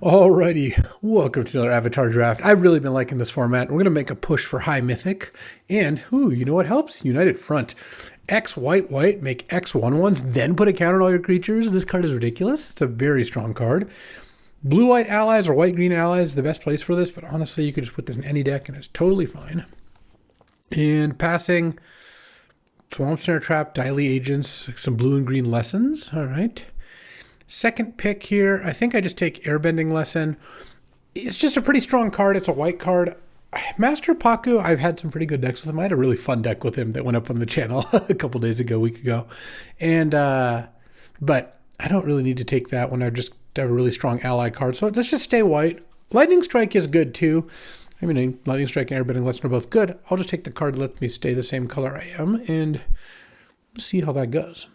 Alrighty, welcome to another Avatar draft. I've really been liking this format. We're going to make a push for high mythic. And, you know what helps? United Front. X white white, make X 1/1s, then put a counter on all your creatures. This card is ridiculous. It's a very strong card. Blue white allies or white green allies is the best place for this, but honestly, you could just put this in any deck and it's totally fine. And passing Swamp Snare Trap, Daily Agents, some blue and green lessons. All right. Second pick here, I think I just take Airbending Lesson. It's just a pretty strong card. It's a white card. Master Paku, I've had some pretty good decks with him. I had a really fun deck with him that went up on the channel a couple days ago, a week ago. And, but I don't really need to take that when I just have a really strong ally card. So let's just stay white. Lightning Strike is good too. I mean, Lightning Strike and Airbending Lesson are both good. I'll just take the card that lets me stay the same color I am and see how that goes.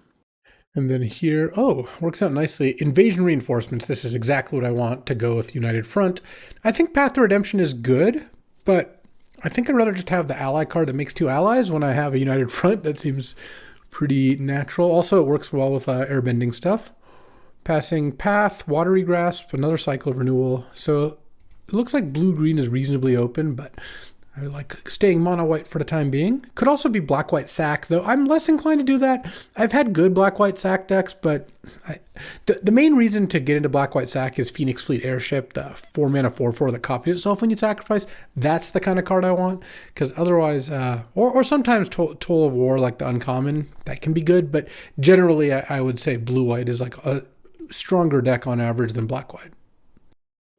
And then here, works out nicely. Invasion Reinforcements. This is exactly what I want to go with United Front. I think Path to Redemption is good, but I think I'd rather just have the ally card that makes two allies when I have a United Front. That seems pretty natural. Also, it works well with airbending stuff. Passing Path, Watery Grasp, another cycle of renewal. So it looks like blue-green is reasonably open, but I like staying mono-white for the time being. Could also be black-white sack, though I'm less inclined to do that. I've had good black-white sack decks, but the main reason to get into black-white sack is Phoenix Fleet Airship, the 4-mana 4/4 that copies itself when you sacrifice. That's the kind of card I want, because otherwise, or sometimes Toll of War, like the uncommon, that can be good, but generally I would say blue-white is like a stronger deck on average than black-white.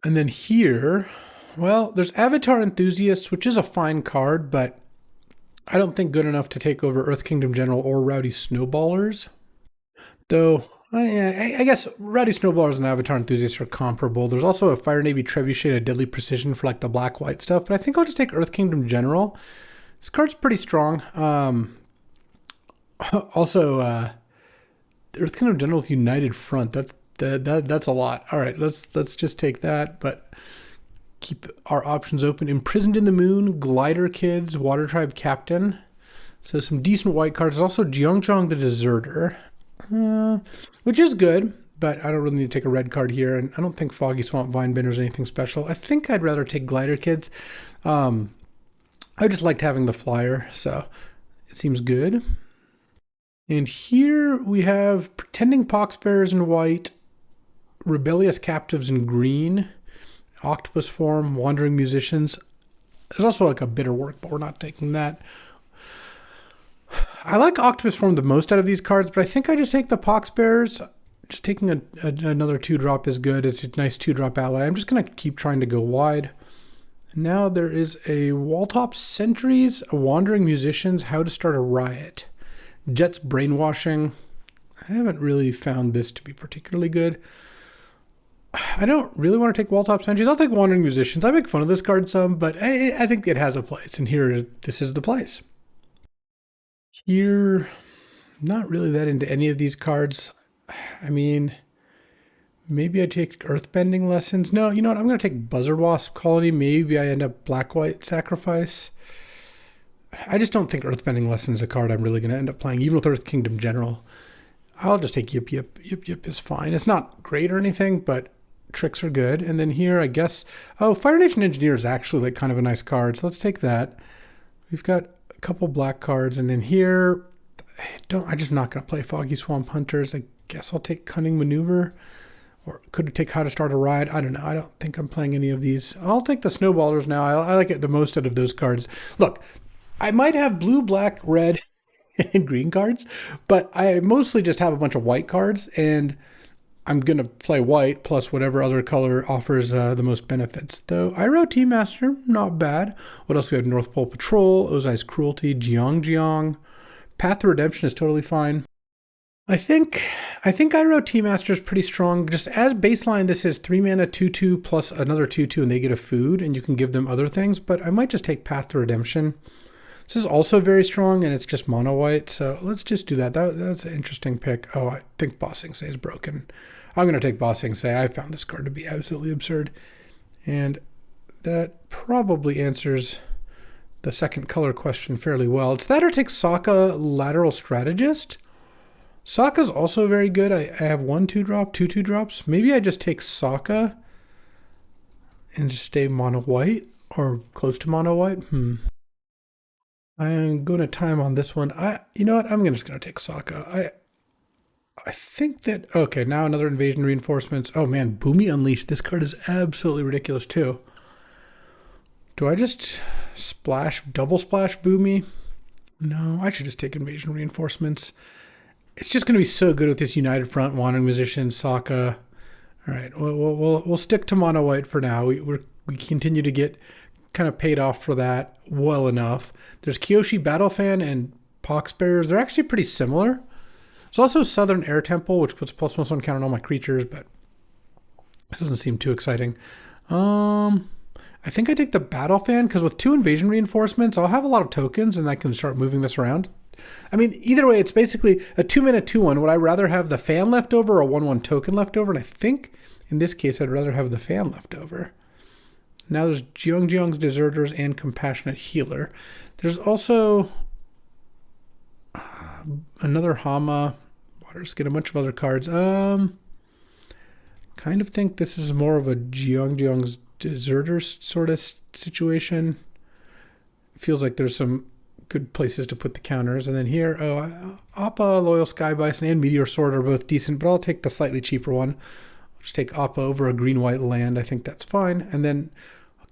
And then here, well, there's Avatar Enthusiasts, which is a fine card, but I don't think good enough to take over Earth Kingdom General or Rowdy Snowballers. Though, I guess Rowdy Snowballers and Avatar Enthusiasts are comparable. There's also a Fire Navy Trebuchet and a Deadly Precision for like the black-white stuff, but I think I'll just take Earth Kingdom General. This card's pretty strong. Also, Earth Kingdom General with United Front. That's a lot. All right, let's just take that, but keep our options open. Imprisoned in the Moon, Glider Kids, Water Tribe Captain. So some decent white cards. There's also Jeongjeong the Deserter, which is good, but I don't really need to take a red card here. And I don't think Foggy Swamp Vinebender is anything special. I think I'd rather take Glider Kids. I just liked having the flyer, so it seems good. And here we have Pretending Poxbearers in white, Rebellious Captives in green, Octopus Form, Wandering Musicians. There's also like a Bitter Work, but we're not taking that. I like Octopus Form the most out of these cards, but I think I just take the Poxbearers. Just taking another 2-drop is good. It's a nice 2-drop ally. I'm just going to keep trying to go wide. Now there is a Walltop Sentries, a Wandering Musicians, How to Start a Riot. Jet's Brainwashing. I haven't really found this to be particularly good. I don't really want to take Walltop Sentries. I'll take Wandering Musicians. I make fun of this card some, but I think it has a place, and this is the place. Here, not really that into any of these cards. I mean, maybe I take Earthbending Lessons. No, you know what? I'm going to take Buzzard Wasp Colony. Maybe I end up Black-White Sacrifice. I just don't think Earthbending Lessons is a card I'm really going to end up playing, even with Earth Kingdom General. I'll just take Yip Yip. Yip Yip is fine. It's not great or anything, but tricks are good. And then here, I guess, Fire Nation Engineer is actually like kind of a nice card, so let's take that. We've got a couple black cards, and then here, I'm just not going to play Foggy Swamp Hunters. I guess I'll take Cunning Maneuver, or could take How to Start a Ride. I don't know. I don't think I'm playing any of these. I'll take the Snowballers now. I like it the most out of those cards. Look, I might have blue, black, red, and green cards, but I mostly just have a bunch of white cards, and I'm going to play white plus whatever other color offers the most benefits. Though Iroh Tea Master, not bad. What else do we have? North Pole Patrol, Ozai's Cruelty, Jeongjeong. Path to Redemption is totally fine. I think Iroh Tea Master is pretty strong. Just as baseline, this is 3-mana 2/2 plus another 2/2, and they get a food, and you can give them other things, but I might just take Path to Redemption. This is also very strong, and it's just mono-white, so let's just do that. That's an interesting pick. Oh, I think Ba Sing Se is broken. I'm going to take Ba Sing Se. I found this card to be absolutely absurd. And that probably answers the second color question fairly well. It's that or take Sokka Lateral Strategist. Sokka's also very good. I have 1 2-drop, 2 2-drops. Maybe I just take Sokka and just stay mono white or close to mono white. I'm going to time on this one. You know what? I'm just going to take Sokka. I think that, okay, now another invasion reinforcements. Oh man, Boomy Unleashed. This card is absolutely ridiculous too. Do I just double splash Boomy? No, I should just take invasion reinforcements. It's just going to be so good with this United Front, Wandering Musician, Sokka. All right, we'll stick to mono white for now. We continue to get kind of paid off for that well enough. There's Kyoshi Battlefan and Poxbearers. They're actually pretty similar. There's also Southern Air Temple, which puts +1 count on all my creatures, but it doesn't seem too exciting. I think I take the Battlefan because with 2 invasion reinforcements, I'll have a lot of tokens and I can start moving this around. I mean, either way, it's basically a 2-mana 2/1. Would I rather have the fan left over or a 1/1 token left over? And I think in this case, I'd rather have the fan left over. Now there's Jeongjeong's Deserters and Compassionate Healer. There's also another Hama. Waters get a bunch of other cards. Kind of think this is more of a Jeongjeong's Deserters sort of situation. Feels like there's some good places to put the counters. And then here, Appa, Loyal Sky Bison, and Meteor Sword are both decent, but I'll take the slightly cheaper one. I'll just take Appa over a green-white land. I think that's fine. And then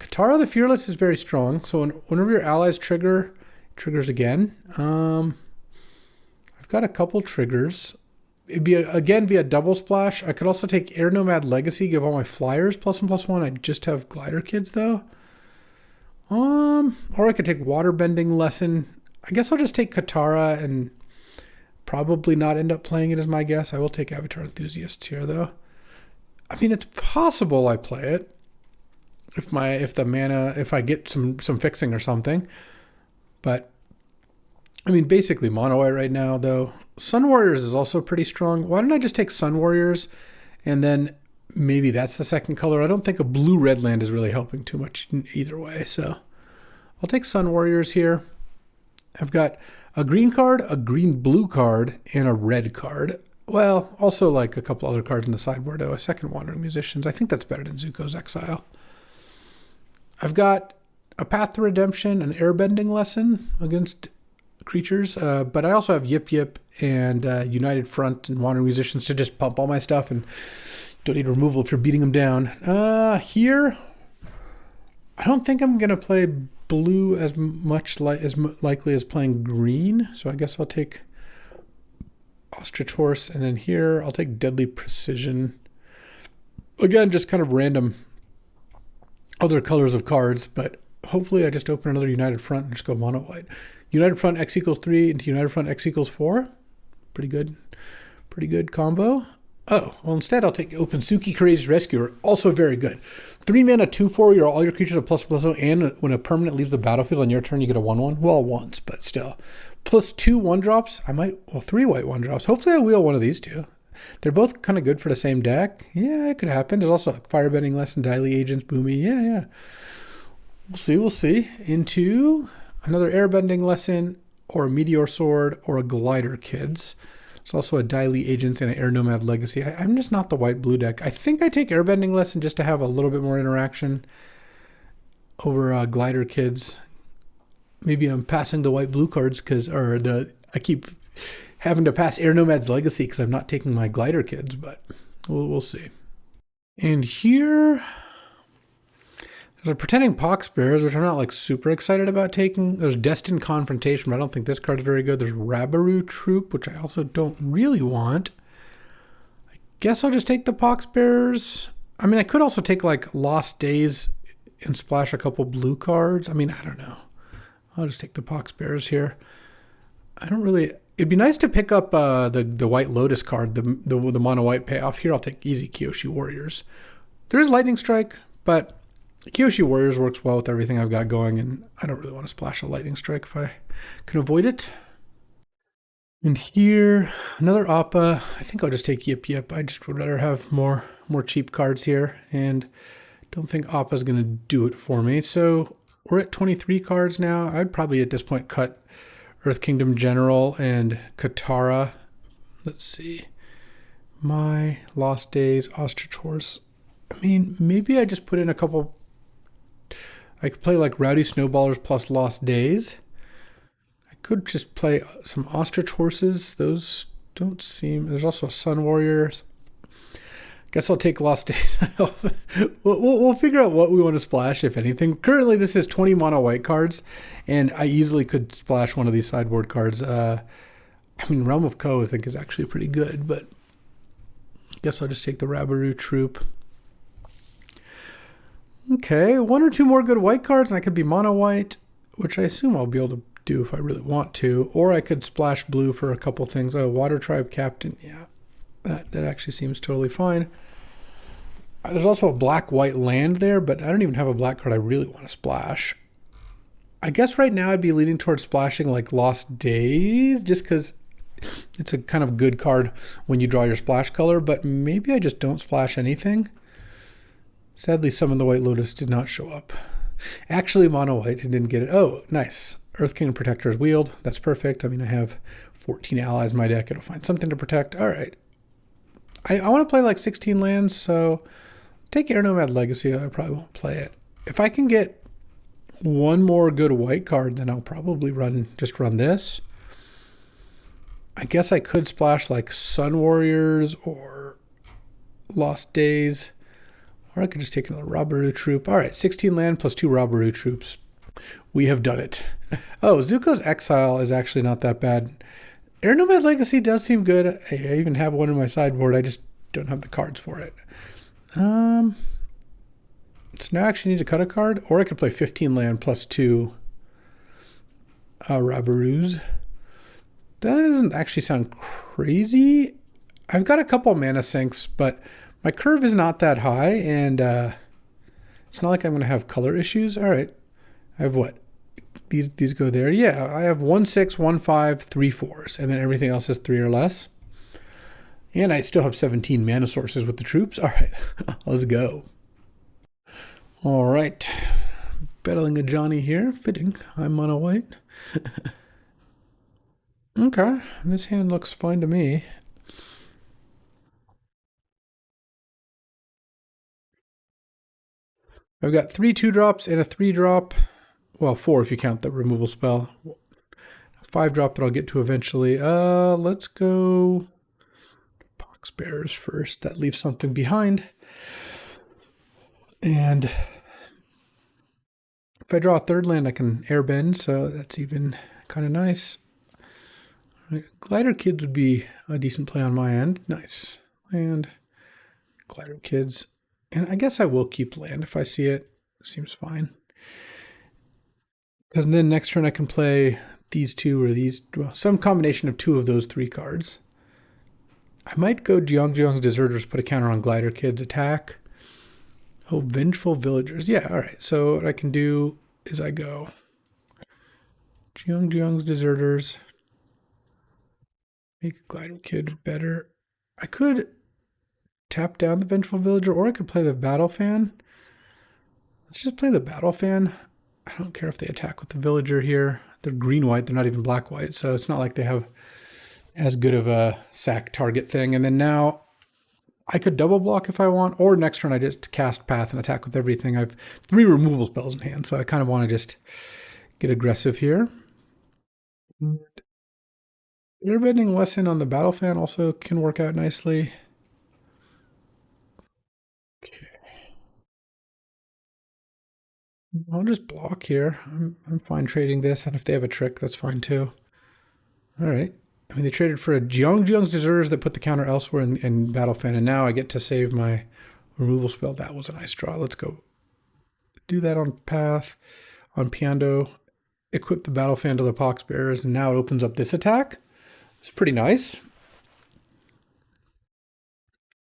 Katara the Fearless is very strong. So whenever your allies triggers again. I've got a couple triggers. It'd be a double splash. I could also take Air Nomad Legacy, give all my flyers +1/+1. I just have Glider Kids though. Or I could take Waterbending Lesson. I guess I'll just take Katara and probably not end up playing it as my guess. I will take Avatar Enthusiasts here though. I mean, it's possible I play it if I get some fixing or something. But I mean, basically mono white right now though. Sun Warriors is also pretty strong. Why don't I just take Sun Warriors and then maybe that's the second color. I don't think a blue-red land is really helping too much either way. So I'll take Sun Warriors here. I've got a green card, a green-blue card, and a red card. Well, also like a couple other cards in the sideboard though. A second Wandering Musicians. I think that's better than Zuko's Exile. I've got a Path to Redemption, an Airbending Lesson against creatures, but I also have Yip Yip and United Front and Wandering Musicians to just pump all my stuff, and don't need removal if you're beating them down. Here, I don't think I'm gonna play blue as likely as playing green, so I guess I'll take Ostrich Horse, and then here I'll take Deadly Precision. Again, just kind of random other colors of cards, but hopefully I just open another United Front and just go mono white. United Front X = 3 into United Front X = 4. Pretty good combo. Oh, well, instead I'll take Opensuki Crazed Rescuer. Also very good. 3 mana, 2/4. All your creatures are ++0, and when a permanent leaves the battlefield on your turn, you get a 1/1. Well, once, but still. Plus 2 1-drops. 3 white 1-drops. Hopefully I wheel one of these two. They're both kind of good for the same deck. Yeah, it could happen. There's also like Firebending Lesson, Daily Agents, Boomy. Yeah. We'll see. Into another Airbending Lesson, or a Meteor Sword, or a Glider Kids. There's also a Daily Agents and an Air Nomad Legacy. I'm just not the white-blue deck. I think I take Airbending Lesson just to have a little bit more interaction over Glider Kids. Maybe I'm passing the white-blue cards I keep having to pass Air Nomad's Legacy because I'm not taking my Glider Kids, but we'll see. And here, there's a Pretending Poxbearers, which I'm not like super excited about taking. There's Destined Confrontation, but I don't think this card's very good. There's Rabaru Troop, which I also don't really want. I guess I'll just take the Poxbearers. I mean, I could also take like Lost Days and splash a couple blue cards. I mean, I don't know. I'll just take the Poxbearers here. It'd be nice to pick up the White Lotus card, the mono white payoff. Here I'll take easy Kyoshi Warriors. There is Lightning Strike, but Kyoshi Warriors works well with everything I've got going, and I don't really want to splash a Lightning Strike if I can avoid it. And here, another Appa. I think I'll just take Yip Yip. I just would rather have more cheap cards here, and don't think Appa's going to do it for me. So we're at 23 cards now. I'd probably at this point cut Earth Kingdom General and Katara. Let's see. My Lost Days, Ostrich Horse. I mean, maybe I just put in a couple I could play like Rowdy Snowballers plus Lost Days. I could just play some Ostrich Horses. Those don't seem... There's also a Sun Warrior. Guess I'll take Lost Days. we'll figure out what we want to splash, if anything. Currently, this is 20 mono white cards, and I easily could splash one of these sideboard cards. I mean, Realm of Ko, I think, is actually pretty good, but I guess I'll just take the Rabaroo Troop. Okay, one or two more good white cards, and I could be mono white, which I assume I'll be able to do if I really want to. Or I could splash blue for a couple things. Oh, Water Tribe Captain, yeah. That actually seems totally fine. There's also a black-white land there, but I don't even have a black card I really want to splash. I guess right now I'd be leaning towards splashing like Lost Days, just because it's a kind of good card when you draw your splash color, but maybe I just don't splash anything. Sadly, Summon the White Lotus did not show up. Actually, mono white didn't get it. Oh, nice. Earth King Protector's Wield. That's perfect. I mean, I have 14 allies in my deck. It'll find something to protect. All right. I want to play like 16 lands, so take Air Nomad Legacy. I probably won't play it. If I can get one more good white card, then I'll probably just run this. I guess I could splash like Sun Warriors or Lost Days, or I could just take another Rabaroo Troop. All right, 16 land plus 2 Rabaroo Troops. We have done it. Oh, Zuko's Exile is actually not that bad. Air Nomad Legacy does seem good. I even have one in my sideboard. I just don't have the cards for it. So now I actually need to cut a card, or I could play 15 land plus 2 Rabaroos. That doesn't actually sound crazy. I've got a couple mana sinks, but my curve is not that high, and it's not like I'm going to have color issues. All right. I have what? These go there. Yeah, I have 1 6, 1 5, 3 4s, and then everything else is 3 or less. And I still have 17 mana sources with the troops. All right, let's go. All right, battling a Johnny here. Fitting. I'm mono white. Okay, this hand looks fine to me. I've got 3 2-drops and a 3-drop. Well, 4 if you count the removal spell. A 5-drop that I'll get to eventually. Let's go Pox Bearers first. That leaves something behind. And if I draw a 3rd land, I can airbend, so that's even kind of nice. Right. Glider Kids would be a decent play on my end. Nice. And Glider Kids. And I guess I will keep land if I see it. Seems fine. Because then next turn I can play these 2 or these, well, some combination of 2 of those 3 cards. I might go Jeongjeong's Deserters, put a counter on Glider Kids attack. Oh, Vengeful Villagers. Yeah, all right. So what I can do is I go Jeongjeong's Deserters. Make Glider Kid better. I could tap down the Vengeful Villager, or I could play the Battle Fan. Let's just play the Battle Fan. I don't care if they attack with the Villager here. They're green-white. They're not even black-white, so it's not like they have as good of a sack target thing. And then now I could double block if I want, or next turn I just cast Path and attack with everything. I have 3 removal spells in hand, so I kind of want to just get aggressive here. Airbending Lesson on the Battle Fan also can work out nicely. I'll just block here. I'm fine trading this, and if they have a trick, that's fine too. All right. I mean, they traded for a Jeongjeong's Deserters that put the counter elsewhere in Battle Fan, and now I get to save my removal spell. That was a nice draw. Let's go do that on Path, on Piando, equip the Battle Fan to the Pox Bearers, and now it opens up this attack. It's pretty nice.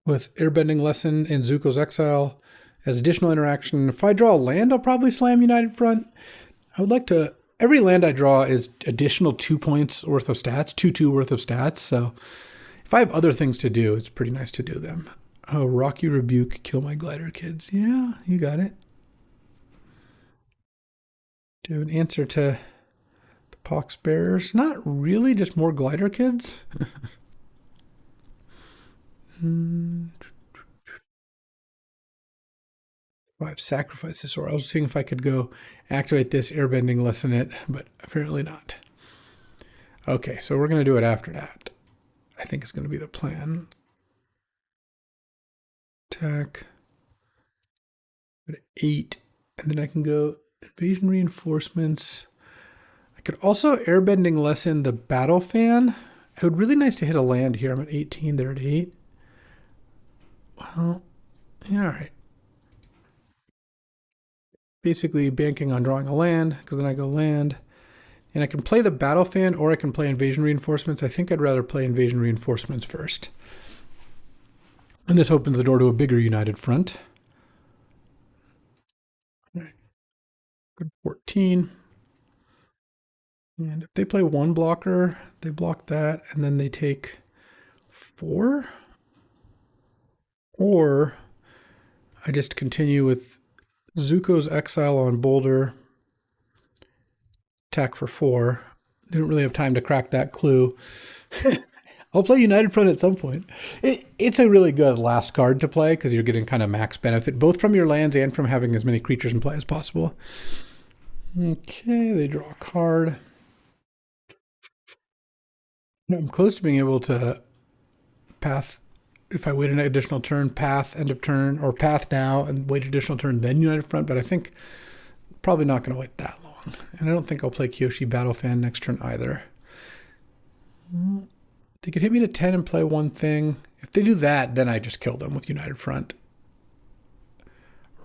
With Airbending Lesson and Zuko's Exile as additional interaction. If I draw a land, I'll probably slam United Front. I would like to... Every land I draw is additional 2 points worth of stats, 2/2 worth of stats. So if I have other things to do, it's pretty nice to do them. Oh, Rocky Rebuke, kill my Glider Kids. Yeah, you got it. Do an answer to the Pox Bearers. Not really, just more Glider Kids. 5 sacrifices, or I was seeing if I could go activate this, airbending, lessen it, but apparently not. Okay, so we're going to do it after that. I think it's going to be the plan. Attack. 8, and then I can go invasion reinforcements. I could also airbending lessen the battle fan. It would be really nice to hit a land here. I'm at 18, they're at 8. Well, yeah, all right. Basically banking on drawing a land, because then I go land. And I can play the battle fan, or I can play invasion reinforcements. I think I'd rather play invasion reinforcements first. And this opens the door to a bigger united front. Good 14. And if they play one blocker, they block that, and then they take 4. Or I just continue with Zuko's Exile on Boulder, attack for 4. Didn't really have time to crack that clue. I'll play United Front at some point. It's a really good last card to play because you're getting kind of max benefit, both from your lands and from having as many creatures in play as possible. Okay, they draw a card. I'm close to being able to path, if I wait an additional turn, path end of turn, or path now and wait additional turn, then United Front, but I think probably not going to wait that long. And I don't think I'll play Kyoshi Battle Fan next turn either. They could hit me to 10 and play one thing. If they do that, then I just kill them with United Front.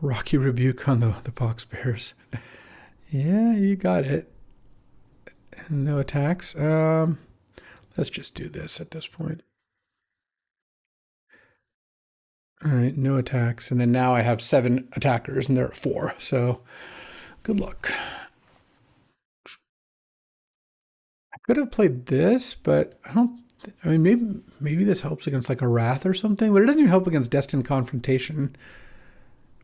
Rocky Rebuke on the Pox Bears. Yeah, you got it. No attacks. Let's just do this at this point. All right, no attacks. And then now I have 7 attackers and they're at 4. So good luck. I could have played this, but I mean, maybe this helps against like a Wrath or something, but it doesn't even help against Destined Confrontation.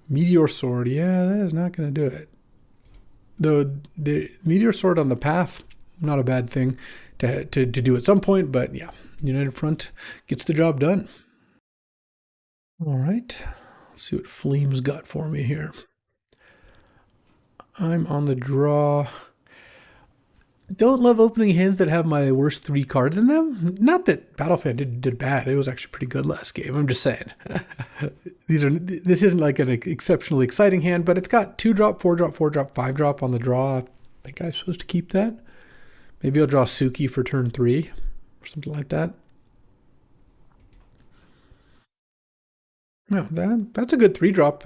Meteor Sword, yeah, that is not going to do it. Though the Meteor Sword on the path, not a bad thing to do at some point, but yeah, United Front gets the job done. All right, let's see what Fleem's got for me here. I'm on the draw. Don't love opening hands that have my worst 3 cards in them. Not that Battlefan did bad. It was actually pretty good last game. I'm just saying. This isn't like an exceptionally exciting hand, but it's got 2-drop, 4-drop, 4-drop, 5-drop on the draw. I think I'm supposed to keep that. Maybe I'll draw Suki for turn 3 or something like that. No, that's a good 3-drop.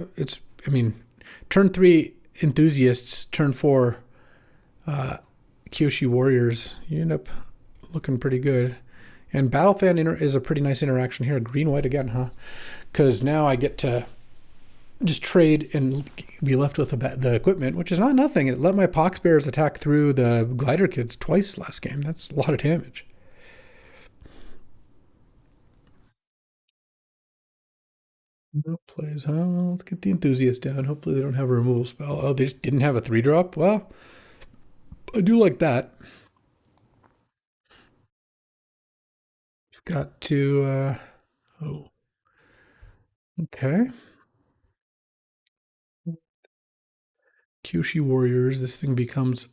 Turn 3 Enthusiasts, turn 4 Kyoshi Warriors. You end up looking pretty good. And Battlefan is a pretty nice interaction here. Green-white again, huh? Because now I get to just trade and be left with the equipment, which is not nothing. It let my Pox Bears attack through the Glider Kids twice last game. That's a lot of damage. No plays, huh? Well, let's get the Enthusiast down. Hopefully they don't have a removal spell. Oh, they just didn't have a 3-drop? Well, I do like that. Got to, oh. Okay. Kyoshi Warriors, this thing becomes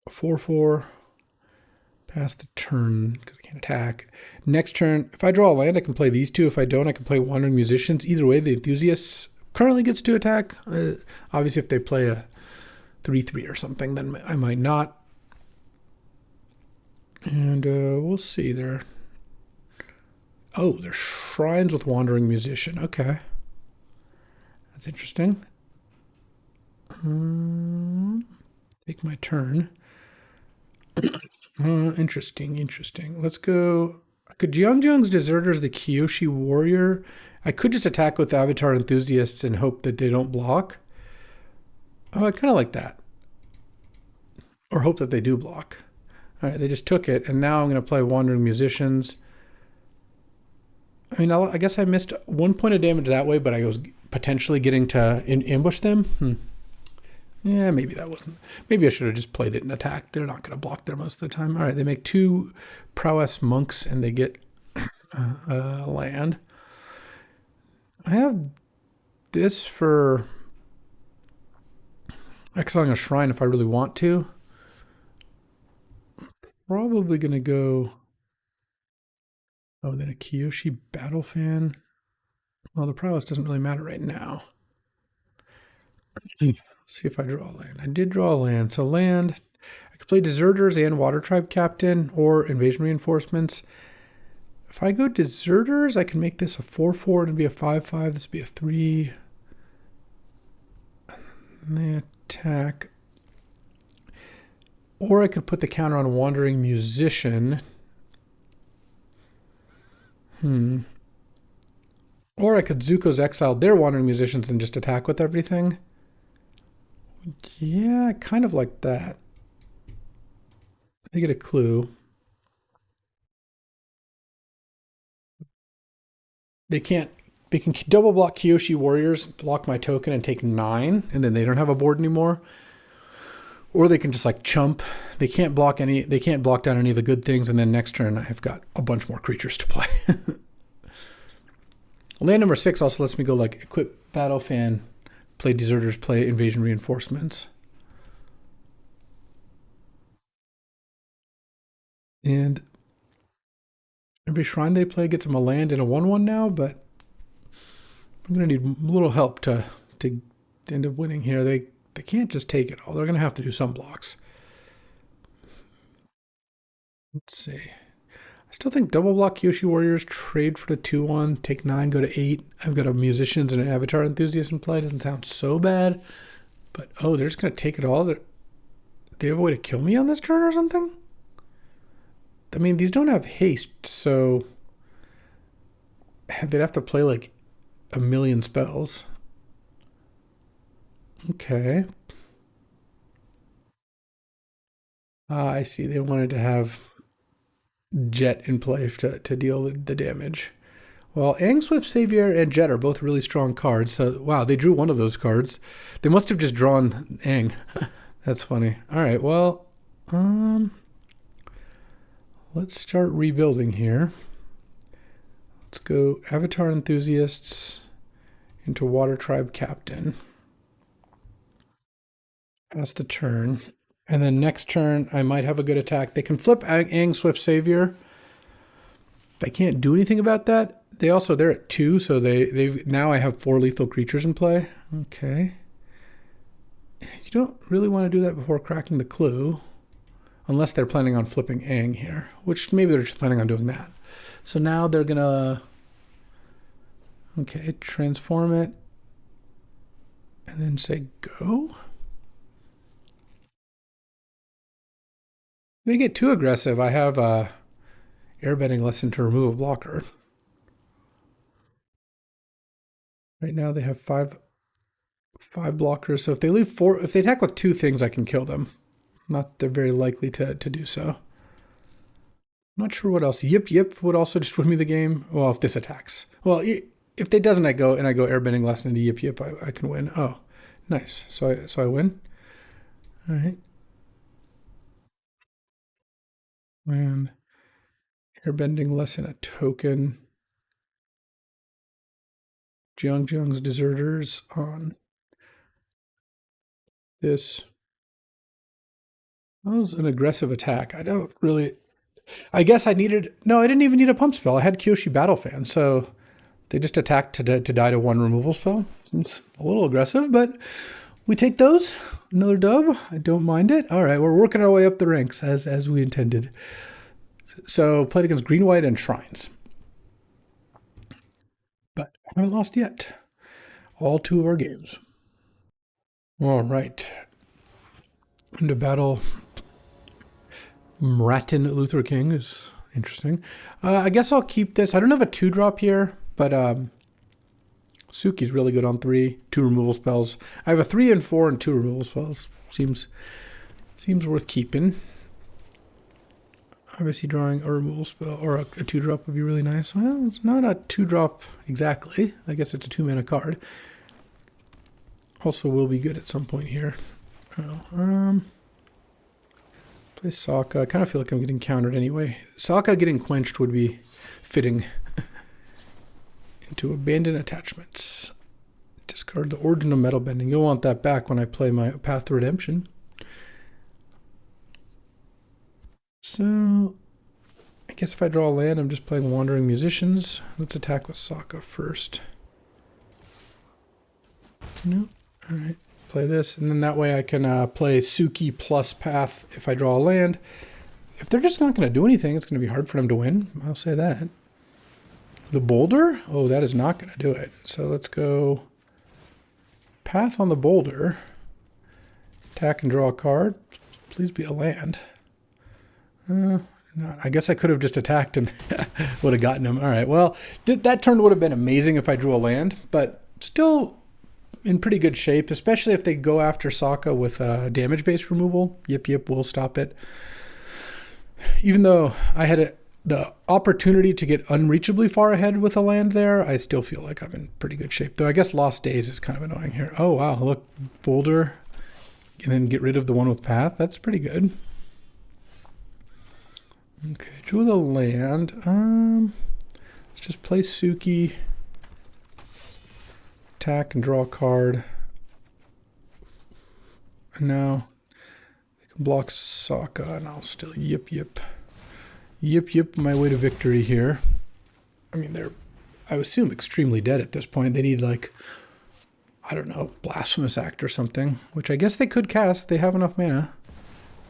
a 4-4. Pass the turn, because I can't attack. Next turn, if I draw a land, I can play these 2. If I don't, I can play Wandering Musicians. Either way, the Enthusiasts currently gets to attack. Obviously, if they play a 3-3 or something, then I might not. And we'll see. They're Shrines with Wandering Musician. Okay. That's interesting. Take my turn. Interesting. Let's go. Could Jeongjeong's Deserters the Kyoshi Warrior? I could just attack with Avatar Enthusiasts and hope that they don't block. Oh, I kind of like that. Or hope that they do block. All right, they just took it, and now I'm going to play Wandering Musicians. I mean, I guess I missed 1 point of damage that way, but I was potentially getting to ambush them. Yeah, maybe that wasn't. Maybe I should have just played it and attacked. They're not going to block there most of the time. All right, they make 2 Prowess Monks, and they get land. I have this for exiling a shrine if I really want to. Probably going to go... Oh, then a Kiyoshi Battle Fan. Well, the prowess doesn't really matter right now. Let's see if I draw a land. I did draw a land. So land, I could play Deserters and Water Tribe Captain or Invasion Reinforcements. If I go Deserters, I can make this a 4/4 and it'd be a 5/5. This would be a 3. And they attack. Or I could put the counter on Wandering Musician. Or I could Zuko's exile their Wandering Musicians and just attack with everything. Yeah, kind of like that. I get a clue. They can double block Kyoshi Warriors, block my token and take 9, and then they don't have a board anymore. Or they can just like chump. They can't block down any of the good things, and then next turn I've got a bunch more creatures to play. Land number 6 also lets me go like equip Battle Fan, play Deserters, play Invasion Reinforcements. And every shrine they play gets them a land and a 1/1 now, but I'm going to need a little help to end up winning here. They can't just take it all. They're going to have to do some blocks. Let's see. I still think double block Kyoshi Warriors, trade for the 2/1, take 9, go to 8. I've got a Musicians and an Avatar Enthusiast in play. Doesn't sound so bad. But, oh, they're just going to take it all. They have a way to kill me on this turn or something? I mean, these don't have haste, so they'd have to play like a million spells. Okay. I see. They wanted to have Jet in play to deal the damage. Well, Aang, Swift Savior, and Jet are both really strong cards. So, wow, they drew one of those cards. They must have just drawn Aang. That's funny. All right, well, let's start rebuilding here. Let's go Avatar Enthusiasts into Water Tribe Captain. That's the turn. And then next turn, I might have a good attack. They can flip Aang, Swift Savior. I can't do anything about that. They're at 2, so now I have 4 lethal creatures in play. Okay. You don't really want to do that before cracking the clue. Unless they're planning on flipping Aang here, which maybe they're just planning on doing that. So now they're going to, okay, transform it, and then say go. If they get too aggressive, I have airbending lesson to remove a blocker. Right now they have 5 blockers, so if they leave 4, if they attack with 2 things, I can kill them. Not they're very likely to do so. I'm not sure what else. Yip Yip would also just win me the game. Well, if this attacks. Well, if it doesn't, I go airbending lesson into Yip Yip, I can win. Oh, nice. So I win. All right. And airbending lesson a token. Jiang's Deserters on this. That was an aggressive attack. I don't really... I guess I needed... No, I didn't even need a pump spell. I had Kyoshi Battle Fan, so they just attacked to die to 1 removal spell. It's a little aggressive, but we take those. Another dub. I don't mind it. All right, we're working our way up the ranks as we intended. So played against Green, White, and Shrines. But I haven't lost yet. All 2 of our games. All right. Into battle... Mratin Luther King is interesting. I guess I'll keep this. I don't have a 2-drop here, but Suki's really good on 3, 2 removal spells. I have a 3 and 4 and 2 removal spells. Seems worth keeping. Obviously drawing a removal spell or a 2-drop would be really nice. Well, it's not a 2-drop exactly. I guess it's a 2-mana card. Also will be good at some point here. Play Sokka. I kind of feel like I'm getting countered anyway. Sokka getting quenched would be fitting. Into Abandoned Attachments. Discard the Origin of Metal Bending. You'll want that back when I play my Path to Redemption. So, I guess if I draw a land, I'm just playing Wandering Musicians. Let's attack with Sokka first. No. Alright. Play this, and then that way I can play Suki plus Path if I draw a land. If they're just not going to do anything, it's going to be hard for them to win. I'll say that. The Boulder? Oh, that is not going to do it. So let's go Path on the Boulder. Attack and draw a card. Please be a land. I guess I could have just attacked and would have gotten him. All right, well, that turn would have been amazing if I drew a land, but still in pretty good shape, especially if they go after Sokka with damage-based removal. Yip, we'll stop it. Even though I had the opportunity to get unreachably far ahead with a land there, I still feel like I'm in pretty good shape. Though I guess Lost Days is kind of annoying here. Oh, wow, look, Boulder, and then get rid of the one with Path. That's pretty good. Okay, drew the land. Let's just play Suki. Attack and draw a card. And now they can block Sokka, and I'll still yip my way to victory here. I mean, they're, I assume, extremely dead at this point. They need, like, I don't know, Blasphemous Act or something, which I guess they could cast. They have enough mana.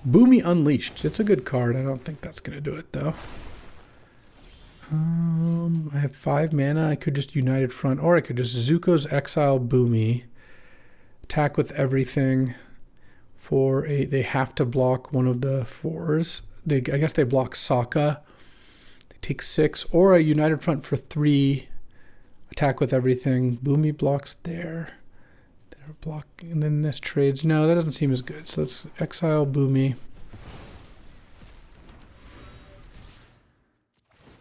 Boomy Unleashed. It's a good card. I don't think that's going to do it, though. I have 5 mana. I could just United Front, or I could just Zuko's Exile Boomy. Attack with everything. For a, they have to block one of the 4s. I guess they block Sokka. They take 6, or a United Front for 3. Attack with everything. Boomy blocks there. They're blocking, and then this trades. No, that doesn't seem as good. So let's exile Boomy.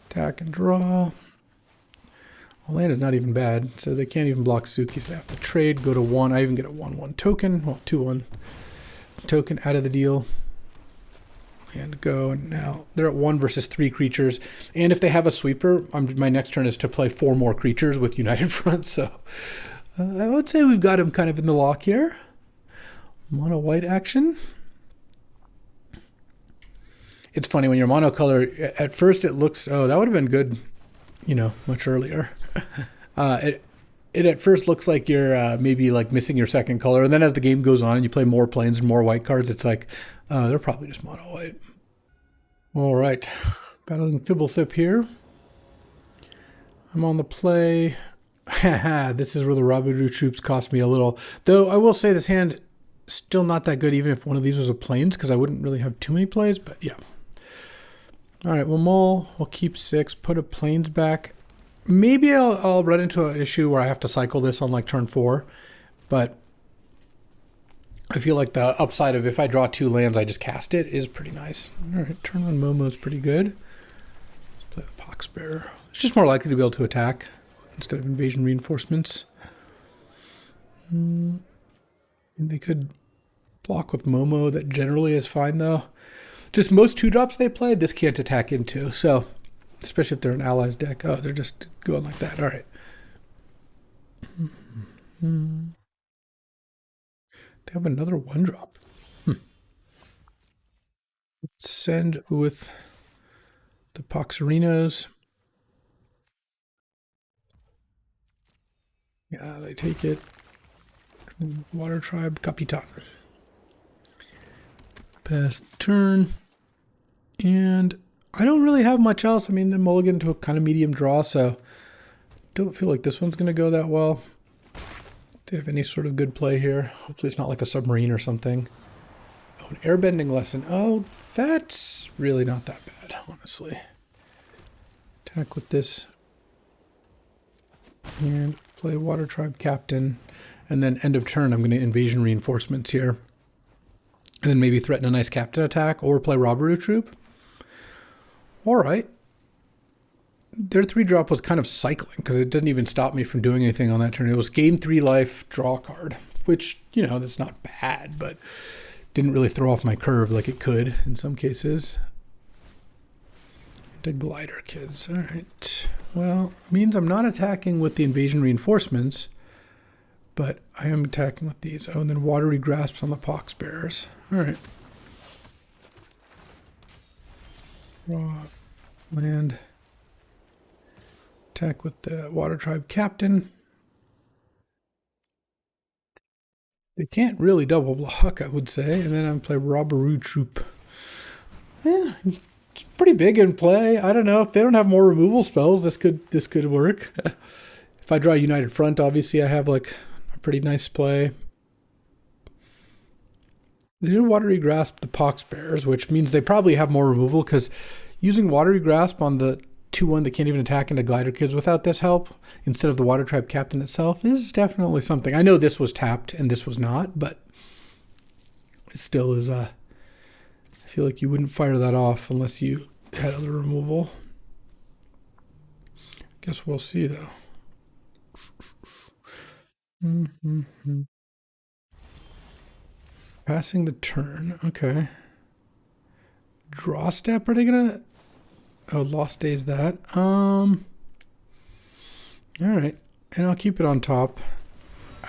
Attack and draw. Well, land is not even bad, so they can't even block Suki, so they have to trade, go to 1. I even get a 1/1 token. Well, 2/1 token out of the deal. And go, and now they're at 1 versus 3 creatures. And if they have a sweeper, my next turn is to play 4 more creatures with United Front, so I would say we've got him kind of in the lock here. Mono white action. It's funny when you're monocolor, at first it looks, oh, that would have been good, you know, much earlier. It at first looks like you're maybe like missing your second color, and then as the game goes on and you play more planes and more white cards, it's like, they're probably just mono white. All right, battling Fibblethip here. I'm on the play. This is where the Rabiru troops cost me a little. Though I will say this hand still not that good, even if one of these was a plains, because I wouldn't really have too many plays, but yeah. All right, we'll mull. We'll keep 6, put a plains back. Maybe I'll run into an issue where I have to cycle this on like turn 4, but I feel like the upside of if I draw 2 lands, I just cast it is pretty nice. All right, turn 1 Momo's pretty good. Let's play the Poxbearer. It's just more likely to be able to attack instead of invasion reinforcements. They could block with Momo. That generally is fine, though. Just most 2-drops they play, this can't attack into. So, especially if they're an allies deck. Oh, they're just going like that. All right. They have another 1-drop. Send with the Poxerinos. Yeah, they take it. Water Tribe, Capitan. Pass the turn. And I don't really have much else. I mean, the mulligan to a kind of medium draw, so don't feel like this one's going to go that well. If they have any sort of good play here. Hopefully it's not like a submarine or something. Oh, an airbending lesson. Oh, that's really not that bad, honestly. Attack with this. And play Water Tribe Captain. And then end of turn, I'm going to invasion reinforcements here. And then maybe threaten a nice captain attack or play Robbery Troop. All right. Their 3-drop was kind of cycling because it didn't even stop me from doing anything on that turn. It was gain 3 life, draw a card, which, you know, that's not bad, but didn't really throw off my curve like it could in some cases. The glider kids. All right. Well, means I'm not attacking with the invasion reinforcements. but I am attacking with these. Oh, and then Watery Grasps on the Pox Bearers. All right. Raw land. Attack with the Water Tribe Captain. They can't really double block, I would say. And then I'm play Robberoo Troop. Yeah, it's pretty big in play. I don't know if they don't have more removal spells. This could work. If I draw United Front, obviously I have like a pretty nice play. They do Watery Grasp the Pox Bearers, which means they probably have more removal because using Watery Grasp on the 2/1 that can't even attack into Glider Kids without this help, instead of the Water Tribe Captain itself, is definitely something. I know this was tapped and this was not, but it still is I feel like you wouldn't fire that off unless you had other removal. Guess we'll see though. Passing the turn. Okay. Draw step. Are they gonna? Oh, Lost Days that. All right, and I'll keep it on top.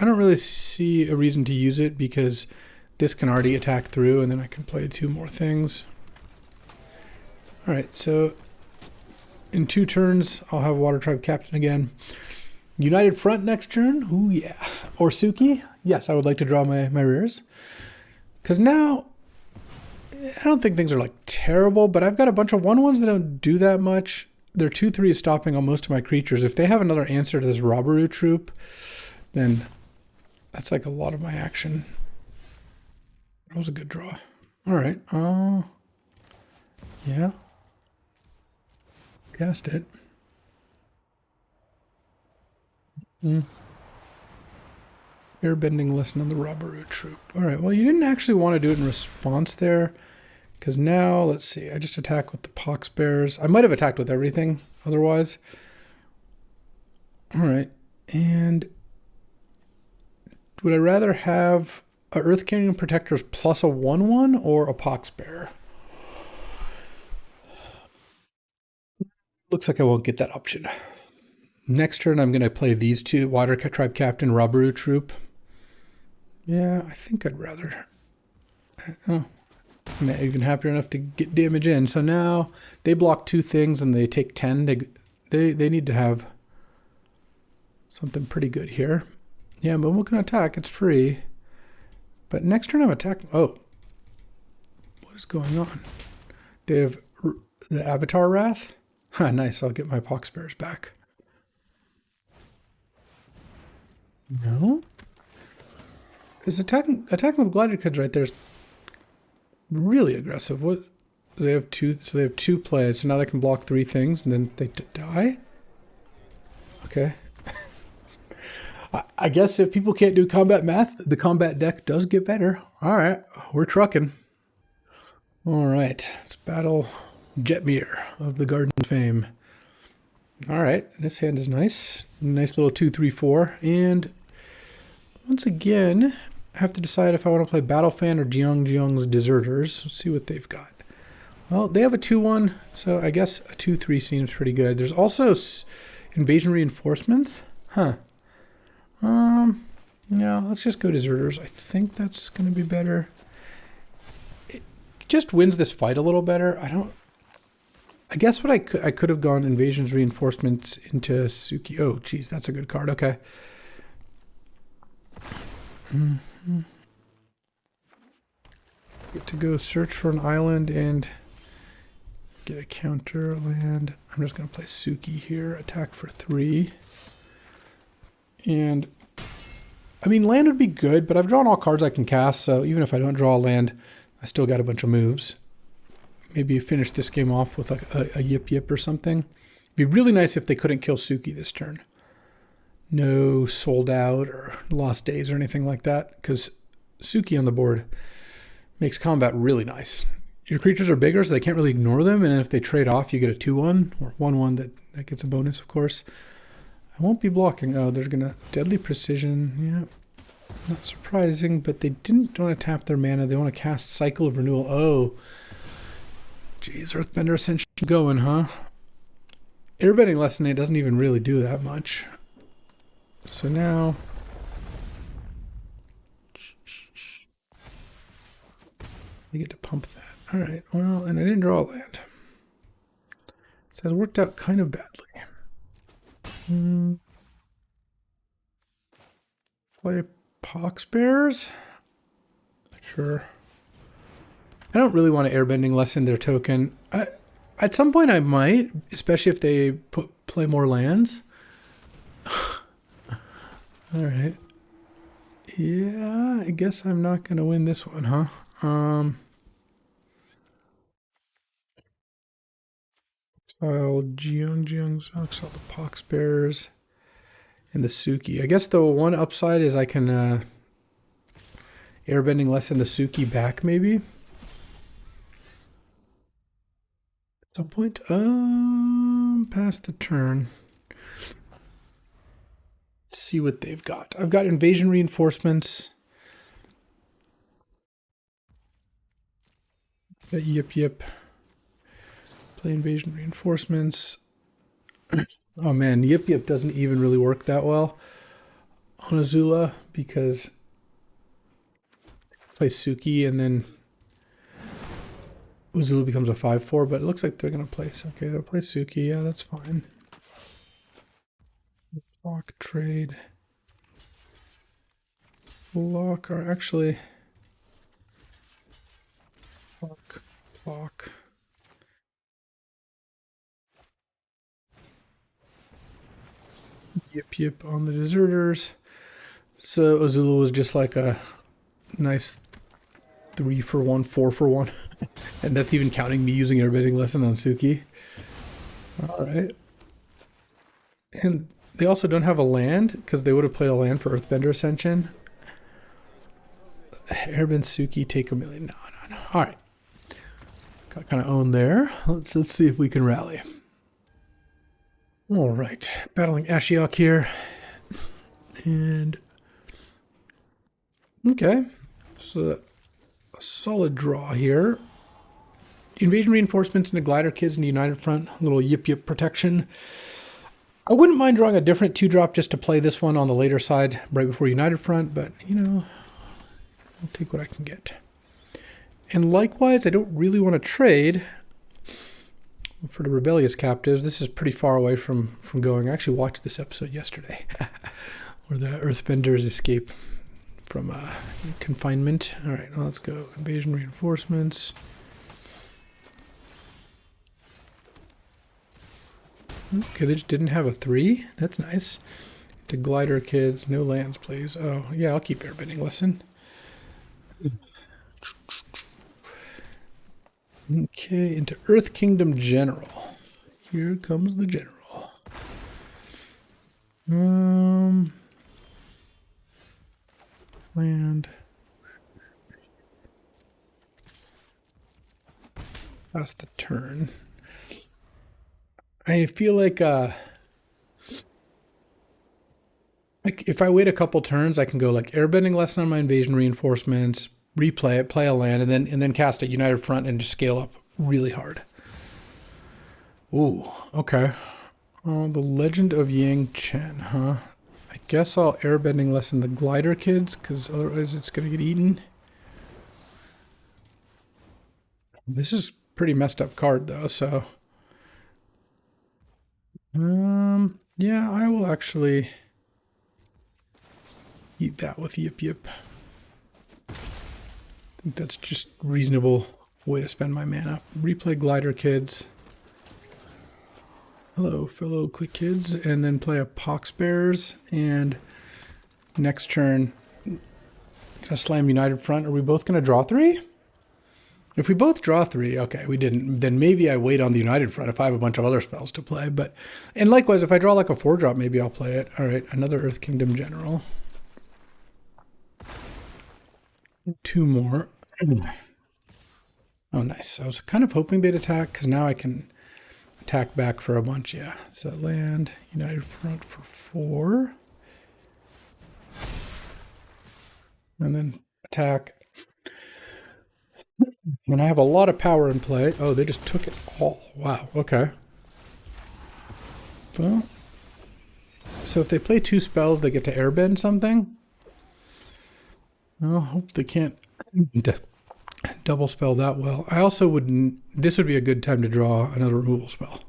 I don't really see a reason to use it because this can already attack through, and then I can play 2 more things. All right, so in 2 turns, I'll have Water Tribe Captain again. United Front next turn. Ooh, yeah. Or Suki. Yes, I would like to draw my rears. Because now, I don't think things are like terrible, but I've got a bunch of 1/1s that don't do that much. Their 2/3 is stopping on most of my creatures. If they have another answer to this Robberoo Troop, then that's like a lot of my action. That was a good draw. All right. Yeah. Cast it. Airbending lesson on the Robberoo Troop. All right, well, you didn't actually want to do it in response there, because now, let's see, I just attack with the Pox Bears. I might have attacked with everything otherwise. All right, and would I rather have a Earth Canyon Protectors plus a 1/1 or a Pox Bear? Looks like I won't get that option. Next turn, I'm going to play these 2, Water Tribe Captain, Robberoo Troop. Yeah, I think I'd rather. Oh, I'm even happier enough to get damage in. So now they block 2 things and they take 10. They need to have something pretty good here. Yeah, but we're going to attack. It's free. But next turn I'm attacking. Oh, what is going on? They have the Avatar Wrath. Ha, nice. I'll get my Pox Bears back. No. Because attacking with Glider Kids right there is really aggressive. What? They have 2, so they have 2 plays. So now they can block 3 things and then they die? Okay. I guess if people can't do combat math, the combat deck does get better. All right, we're trucking. All right, let's battle Jetmir of the Garden of Fame. All right, this hand is nice. Nice little 2/3/4. And once again, I have to decide if I want to play Battle Fan or Jeong's Deserters. Let's see what they've got. Well, they have a 2/1, so I guess a 2/3 seems pretty good. There's also Invasion Reinforcements. Huh. No, let's just go Deserters. I think that's going to be better. It just wins this fight a little better. I guess what I could have gone Invasion's Reinforcements into Suki. Oh, geez, that's a good card. Okay. Get to go search for an island and get a counter land. I'm just going to play Suki here. Attack for 3. And, I memean, land would be good, but I've drawn all cards I can cast, so even if I don't draw a land, I still got a bunch of moves. Maybe finish this game off with a Yip Yip or something. It'd be really nice if they couldn't kill Suki this turn. No Sold Out or Lost Days or anything like that, because Suki on the board makes combat really nice. Your creatures are bigger, so they can't really ignore them, and if they trade off, you get a 2/1 or 1/1 that gets a bonus, of course. I won't be blocking. Oh, they're going to Deadly Precision. Yeah, not surprising, but they didn't want to tap their mana. They want to cast Cycle of Renewal. Oh, geez, Earthbender Ascension going, huh? Airbending Lesson 8 doesn't even really do that much. So now I get to pump that. All right, well, and I didn't draw a land. So it worked out kind of badly. Play Pox Bears? Sure. I don't really want to airbending lessen their token. At some point I might, especially if they play more lands. All right. Yeah, I guess I'm not going to win this one, huh? Exile Jiang, exile the Pox Bears, and the Suki. I guess the one upside is I can airbending lessen the Suki back, maybe. At some point, past the turn. Let's see what they've got. I've got invasion reinforcements. Yip. Play invasion reinforcements. Oh man, Yip doesn't even really work that well on Azula because play Suki and then Azula becomes a 5/4, but it looks like they're gonna place. Okay, they'll play Suki. Yeah, that's fine. Block trade. Block, or actually block. Yip on the deserters. So Azula was just like a nice 3-for-1, 4-for-1. And that's even counting me using airbending lesson on Suki. All right. And they also don't have a land because they would have played a land for Earthbender Ascension. Airbend Suki, take 1 million. No. All right. Got kind of owned there. Let's see if we can rally. All right. Battling Ashiok here. And okay. So a solid draw here. Invasion reinforcements and the glider kids in the United Front. A little yip protection. I wouldn't mind drawing a different 2-drop just to play this one on the later side right before United Front, but you know, I'll take what I can get. And likewise, I don't really want to trade for the rebellious captives. This is pretty far away from going. I actually watched this episode yesterday where the Earthbenders escape from confinement. All right, well, let's go. Invasion reinforcements. Okay, they just didn't have a 3. That's nice. To glider kids, no lands, please. Oh, yeah, I'll keep airbending lesson. Okay, into Earth Kingdom General. Here comes the General. Land. Pass the turn. I feel like if I wait a couple turns, I can go like airbending lesson on my invasion reinforcements, replay it, play a land, and then cast a United Front and just scale up really hard. Ooh, okay. The Legend of Yang Chen, huh? I guess I'll airbending lesson the glider kids, because otherwise it's gonna get eaten. This is pretty messed up card though, so yeah, I will actually eat that with Yip. I think that's just reasonable way to spend my mana. Replay glider kids. Hello, fellow click kids, and then play a Pox Bears, and next turn gonna slam United Front. Are we both gonna draw 3? If we both draw 3, okay, we didn't, then maybe I wait on the United Front if I have a bunch of other spells to play. But, and likewise, if I draw like a 4-drop, maybe I'll play it. All right, another Earth Kingdom General. 2 more. Oh, nice. I was kind of hoping they'd attack, because now I can attack back for a bunch, yeah. So land, United Front for 4. And then attack. And I have a lot of power in play. Oh, they just took it all. Wow, okay. Well, so if they play 2 spells, they get to airbend something. Well, I hope they can't double spell that well. I also wouldn't. This would be a good time to draw another removal spell.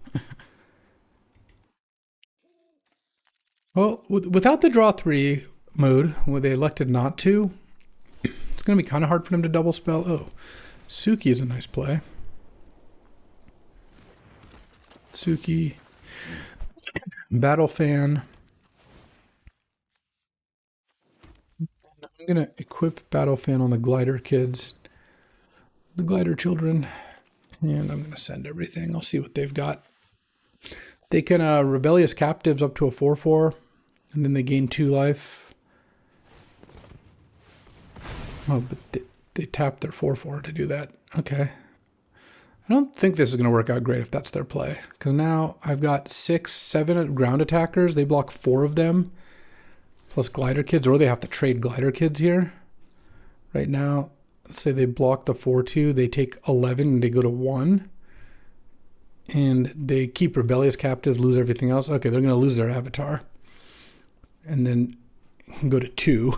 Well, without the draw 3 mode, where they elected not to, it's going to be kind of hard for them to double spell. Oh, Suki is a nice play. Suki, Battle Fan. I'm going to equip Battle Fan on the Glider kids, the Glider children, and I'm going to send everything. I'll see what they've got. They can Rebellious Captives up to a 4/4, and then they gain 2 life. Oh, but they tap their 4/4 to do that. Okay. I don't think this is going to work out great if that's their play, because now I've got 6, 7 ground attackers. They block 4 of them, plus Glider Kids, or they have to trade Glider Kids here. Right now, let's say they block the 4/2. They take 11 and they go to 1. And they keep Rebellious Captives, lose everything else. Okay, they're going to lose their Avatar. And then go to 2.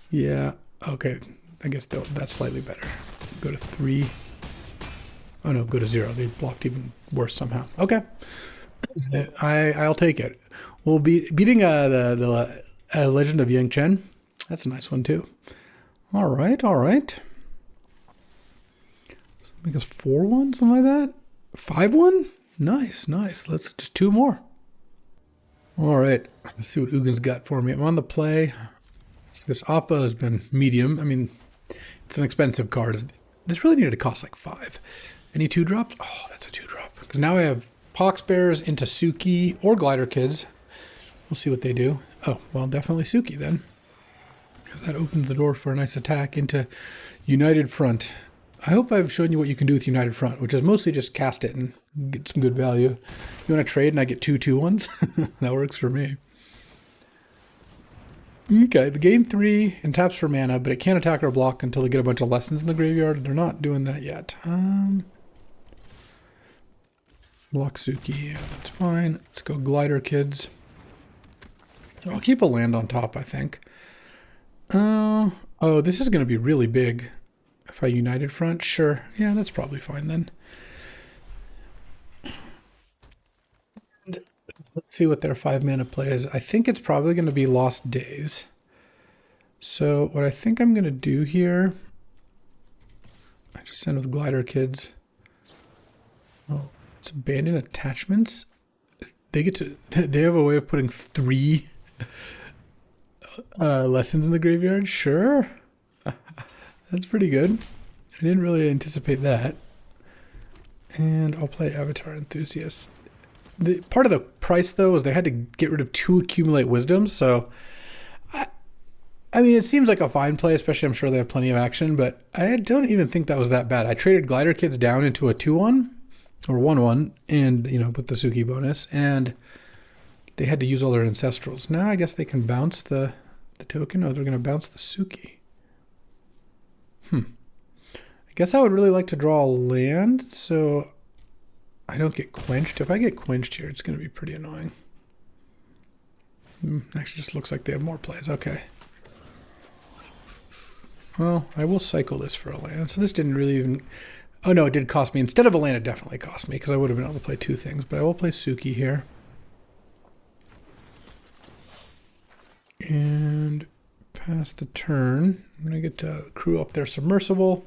Yeah, okay. I guess that's slightly better. Go to 3. Oh no, go to 0. They blocked even worse somehow. Okay. I'll take it. We'll be beating the Legend of Yang Chen. That's a nice one too. All right, all right. I guess 4/1, something like that. 5/1? Nice, nice. Let's just 2 more. All right, let's see what Ugin's got for me. I'm on the play. This Appa has been medium. I mean, it's an expensive card. This really needed to cost like 5. Any 2-drops? Oh, that's a 2-drop. Because now I have Poxbears into Suki or Glider Kids. We'll see what they do. Oh, well, definitely Suki then. Because that opens the door for a nice attack into United Front. I hope I've shown you what you can do with United Front, which is mostly just cast it and get some good value. You want to trade and I get 2 2/1s? That works for me. Okay, the game 3 and taps for mana, but it can't attack or block until they get a bunch of lessons in the graveyard. They're not doing that yet. Block Suki, yeah, that's fine. Let's go Glider Kids. I'll keep a land on top, I think. Oh, this is going to be really big. If I United Front, sure. Yeah, that's probably fine then. Let's see what their 5-mana play is. I think it's probably going to be Lost Days. So what I think I'm going to do here, I just send with Glider Kids. Oh, it's Abandoned Attachments. They get to. They have a way of putting 3 lessons in the graveyard. Sure. That's pretty good. I didn't really anticipate that. And I'll play Avatar Enthusiast. Part of the price, though, is they had to get rid of 2 Accumulate Wisdoms. So, I mean, it seems like a fine play, especially I'm sure they have plenty of action. But I don't even think that was that bad. I traded Glider Kids down into a 2/1 or 1/1 and, you know, with the Suki bonus. And they had to use all their Ancestrals. Now I guess they can bounce the token. Oh, they're going to bounce the Suki. I guess I would really like to draw a land, so I don't get quenched. If I get quenched here, it's going to be pretty annoying. Actually, just looks like they have more plays. Okay. Well, I will cycle this for a land. So this didn't really even... Oh, no, it did cost me. Instead of a land, it definitely cost me, because I would have been able to play 2 things. But I will play Suki here. And pass the turn. I'm going to get to crew up their Submersible.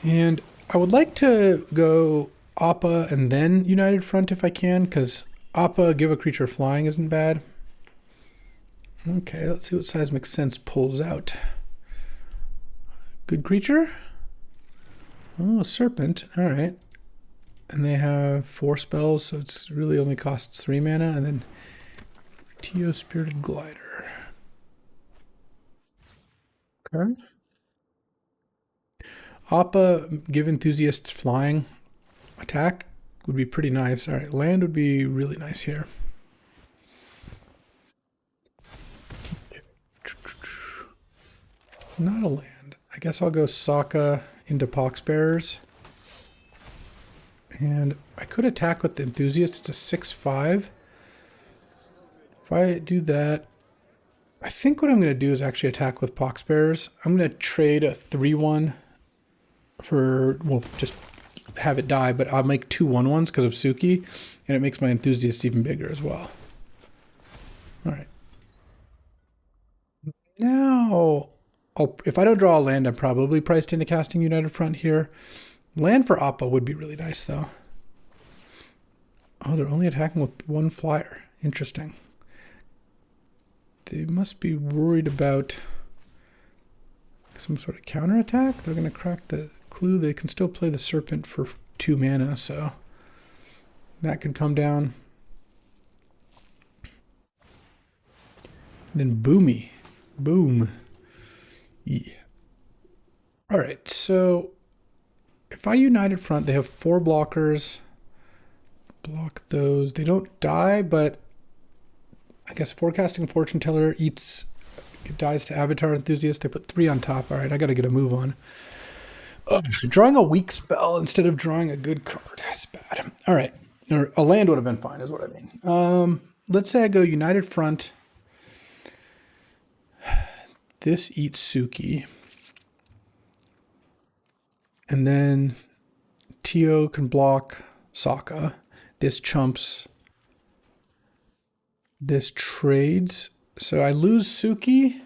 And I would like to go Appa and then United Front if I can, because Appa, give a creature flying isn't bad. Okay, let's see what Seismic Sense pulls out. Good creature? Oh, a Serpent. All right. And they have 4 spells, so it's really only costs 3 mana. And then Tio Spirited Glider. Okay. Appa, give enthusiasts flying attack would be pretty nice. All right, land would be really nice here. Not a land. I guess I'll go Sokka into Poxbearers. And I could attack with the enthusiast. It's a 6/5. If I do that, I think what I'm going to do is actually attack with Pox Bears. I'm going to trade a 3-1 for, well, just have it die, but I'll make 2 1-1s because of Suki, and it makes my enthusiasts even bigger as well. All right. Now, if I don't draw a land, I'm probably priced into casting United Front here. Land for Appa would be really nice, though. Oh, they're only attacking with 1 flyer. Interesting. They must be worried about some sort of counterattack. They're going to crack the clue. They can still play the Serpent for 2 mana, so that could come down. Then Boomy. Boom. Yeah. All right, so if I United Front, they have 4 blockers. Block those. They don't die, but I guess Forecasting Fortune Teller eats, it dies to Avatar Enthusiast. They put 3 on top. All right, I got to get a move on. Drawing a weak spell instead of drawing a good card. That's bad. All right, or a land would have been fine, is what I mean. Let's say I go United Front. This eats Suki. And then Tio can block Sokka. This chumps. This trades. So I lose Suki.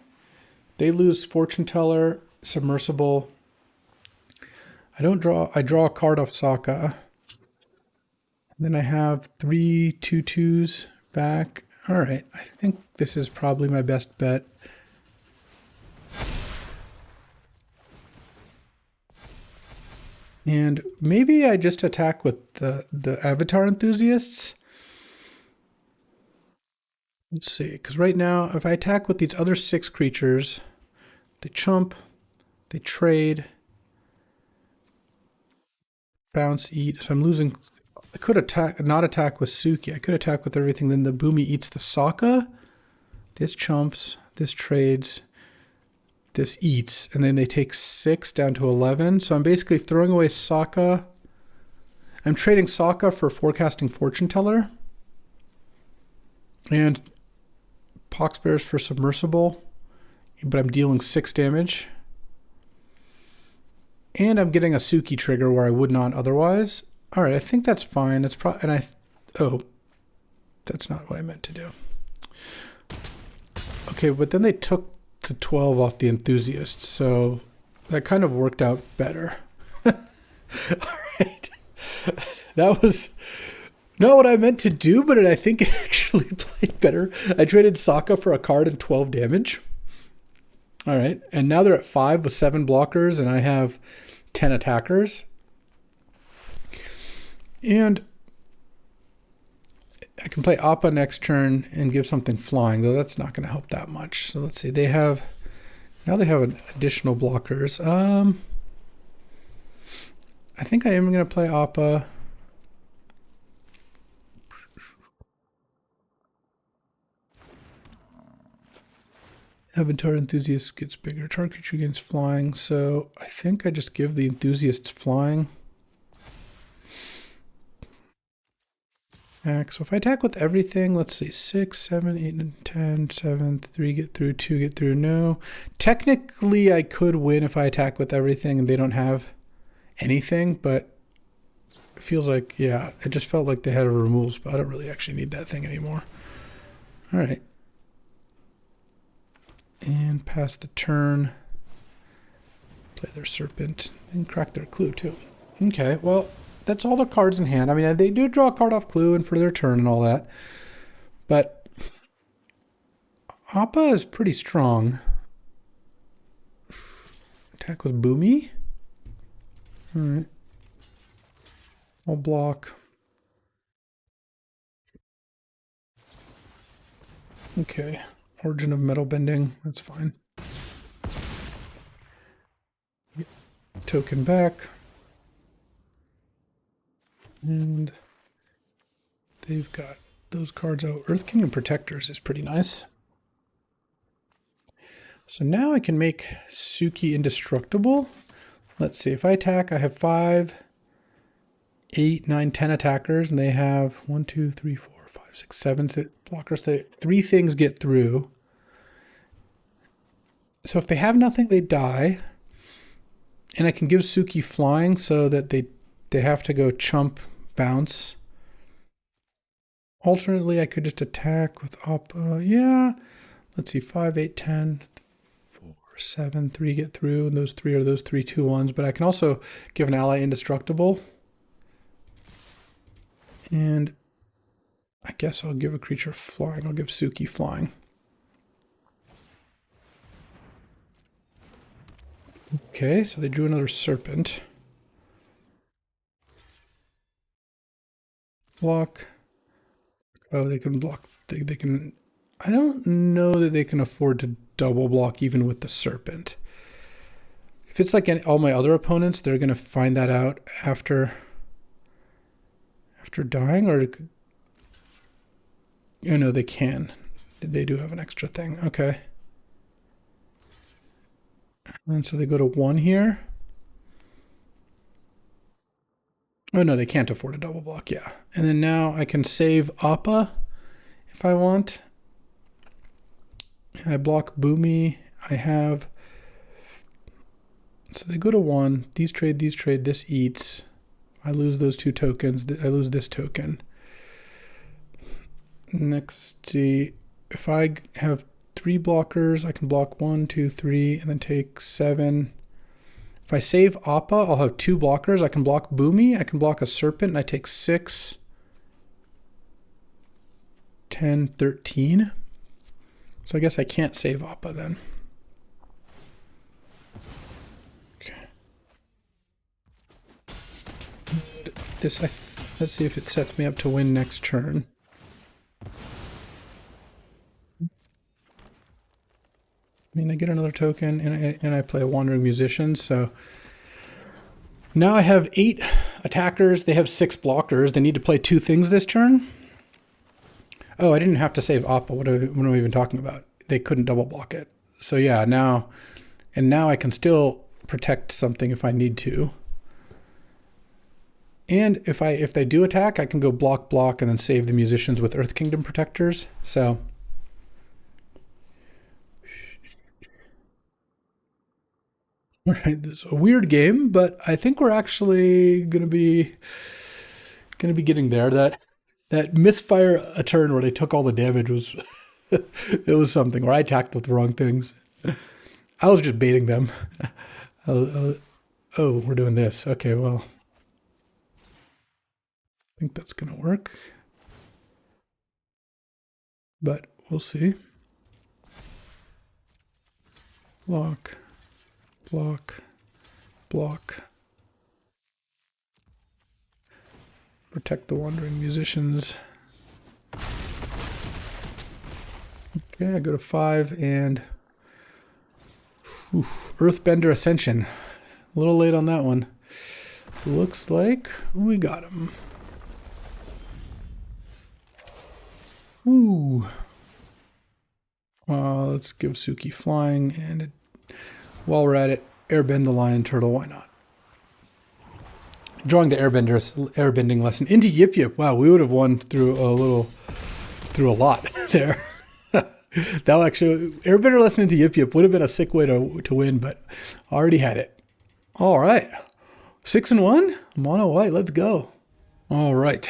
They lose Fortune Teller, Submersible. I draw a card off Sokka. Then I have 3 2/2s back. All right, I think this is probably my best bet. And maybe I just attack with the Avatar Enthusiasts. Let's see, because right now, if I attack with these other 6 creatures, they chump, they trade, bounce, eat. So I'm losing. I could not attack with Suki. I could attack with everything. Then the Boomy eats the Sokka. This chumps, this trades, this eats, and then they take 6 down to 11. So I'm basically throwing away Sokka. I'm trading Sokka for Forecasting Fortune Teller. And Pox Bears for Submersible. But I'm dealing 6 damage. And I'm getting a Suki trigger where I would not otherwise. All right, I think that's fine. That's probably, oh, that's not what I meant to do. Okay, but then they took the 12 off the Enthusiasts, so that kind of worked out better. All right. That was not what I meant to do, but I think it actually played better. I traded Sokka for a card and 12 damage. All right, and now they're at 5 with 7 blockers, and I have 10 attackers. And I can play Appa next turn and give something flying, though that's not going to help that much. So let's see. Now they have additional blockers. I think I am going to play Appa. Avatar Enthusiast gets bigger. Target creature gains flying. So I think I just give the Enthusiasts flying. So if I attack with everything, let's see, 6, 7, 8, and 10, 7, 3 get through, 2 get through, no. Technically, I could win if I attack with everything and they don't have anything, but it feels like, yeah, it just felt like they had a removal spell. I don't really actually need that thing anymore. All right. And pass the turn. Play their Serpent and crack their Clue, too. Okay, well, that's all their cards in hand. I mean, they do draw a card off Clue and for their turn and all that. But Appa is pretty strong. Attack with Boomy. All right. I'll block. Okay. Origin of Metal Bending. That's fine. Token back. And they've got those cards out. Earth Kingdom Protectors is pretty nice. So now I can make Suki indestructible. Let's see. If I attack, I have 5, 8, 9, 10 attackers, and they have 1, 2, 3, 4, 5, 6, 7 blockers. So 3 things get through. So if they have nothing, they die. And I can give Suki flying so that they have to go chump bounce. Alternately, I could just attack with Oppa. Yeah. Let's see, 5, 8, 10, 4, 7, 3 get through. And those 3 are those 3 2-1s. But I can also give an ally indestructible. And I guess I'll give a creature flying. I'll give Suki flying. Okay, so they drew another serpent. Block. Oh, they can block. They can. I don't know that they can afford to double block even with the serpent. If it's like all my other opponents, they're going to find that out after dying, or you know, they can. They do have an extra thing. Okay. And so they go to 1 here. Oh no, they can't afford a double block, yeah. And then now I can save Appa if I want. I block Boomy. I have... So they go to 1. These trade, this eats. I lose those 2 tokens. I lose this token. Next, see, if I have 3 blockers, I can block 1, 2, 3, and then take 7. If I save Appa, I'll have 2 blockers. I can block Boomy, I can block a Serpent, and I take 6, 10, 13. So I guess I can't save Appa then. Okay. This, let's see if it sets me up to win next turn. I mean, I get another token, and I play a Wandering Musician, so now I have 8 attackers. They have 6 blockers. They need to play 2 things this turn. Oh, I didn't have to save Appa. What am I even talking about? They couldn't double block it. So yeah, now I can still protect something if I need to. And if they do attack, I can go block, and then save the musicians with Earth Kingdom protectors. So all right, this is a weird game, but I think we're actually gonna be getting there. That misfire a turn where they took all the damage was it was something where I attacked with the wrong things. I was just baiting them. Oh, we're doing this. Okay, well, I think that's gonna work, but we'll see. Block. Protect the Wandering Musicians. Okay, I go to 5 and Earthbender Ascension. A little late on that one. Looks like we got him. Ooh. Let's give Suki flying, and while we're at it, airbend the lion turtle. Why not? Drawing the airbending lesson into Yip Yip. Wow, we would have won through a lot there. That actually, airbender lesson into Yip Yip would have been a sick way to win, but already had it. All right, 6-1, mono white. Let's go. All right,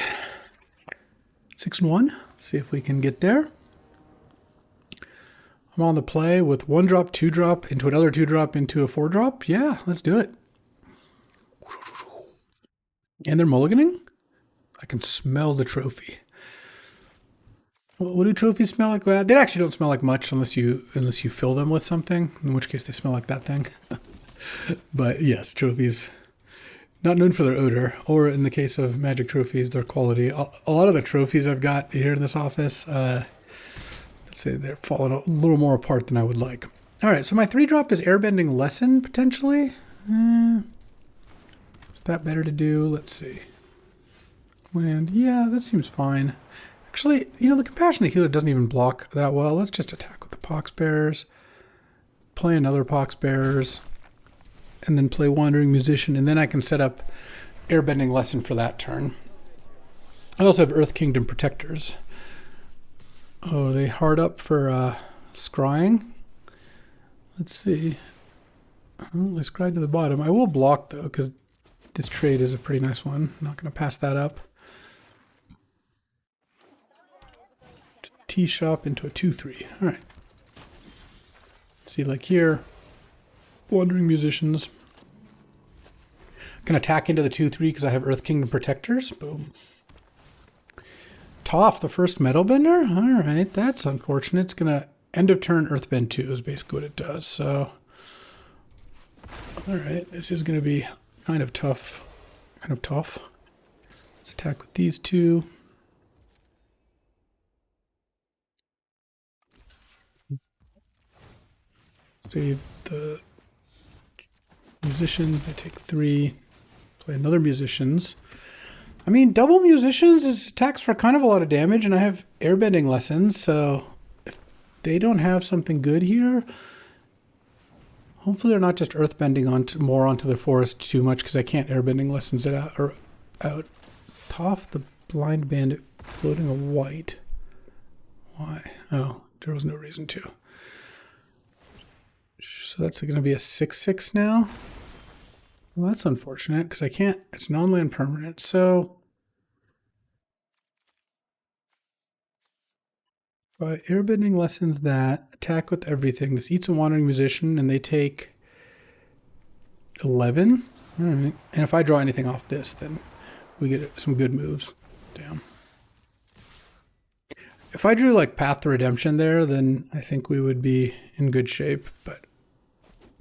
6-1. See if we can get there. I'm on the play with 1-drop, 2-drop into another 2-drop into a 4-drop. Yeah, let's do it. And they're mulliganing? I can smell the trophy. What do trophies smell like? Well, they actually don't smell like much unless you fill them with something, in which case they smell like that thing. But yes, trophies, not known for their odor, or in the case of Magic trophies, their quality. A lot of the trophies I've got here in this office, let's say they're falling a little more apart than I would like. All right, so my 3-drop is Airbending Lesson, potentially. Is that better to do? Let's see. Land, yeah, that seems fine. Actually, you know, the Compassionate Healer doesn't even block that well. Let's just attack with the Pox Bears, play another Pox Bears, and then play Wandering Musician, and then I can set up Airbending Lesson for that turn. I also have Earth Kingdom Protectors. Oh, they hard up for scrying. Let's see. Let's grind to the bottom. I will block, though, because this trade is a pretty nice one. I'm not going to pass that up. Tea shop into a 2-3. All right. See, like here, Wandering Musicians. Can attack into the 2-3 because I have Earth Kingdom Protectors. Boom. Toph, the first Metal Bender? All right, that's unfortunate. It's going to end of turn Earthbend 2 is basically what it does. So, all right, this is going to be kind of tough. Let's attack with these two. Save the Musicians. They take 3. Play another Musicians. I mean, double Musicians is attacks for kind of a lot of damage, and I have Airbending Lessons, so if they don't have something good here, hopefully they're not just Earthbending onto the forest too much, because I can't Airbending Lessons it out. Toph, the Blind Bandit, floating a white. Why? Oh, there was no reason to. So that's going to be a 6/6 now. Well, that's unfortunate because I can't. It's non-land permanent. So by Airbending Lessons that, attack with everything. This eats a Wandering Musician and they take 11. All right. And if I draw anything off this, then we get some good moves. Damn. If I drew like Path to Redemption there, then I think we would be in good shape. But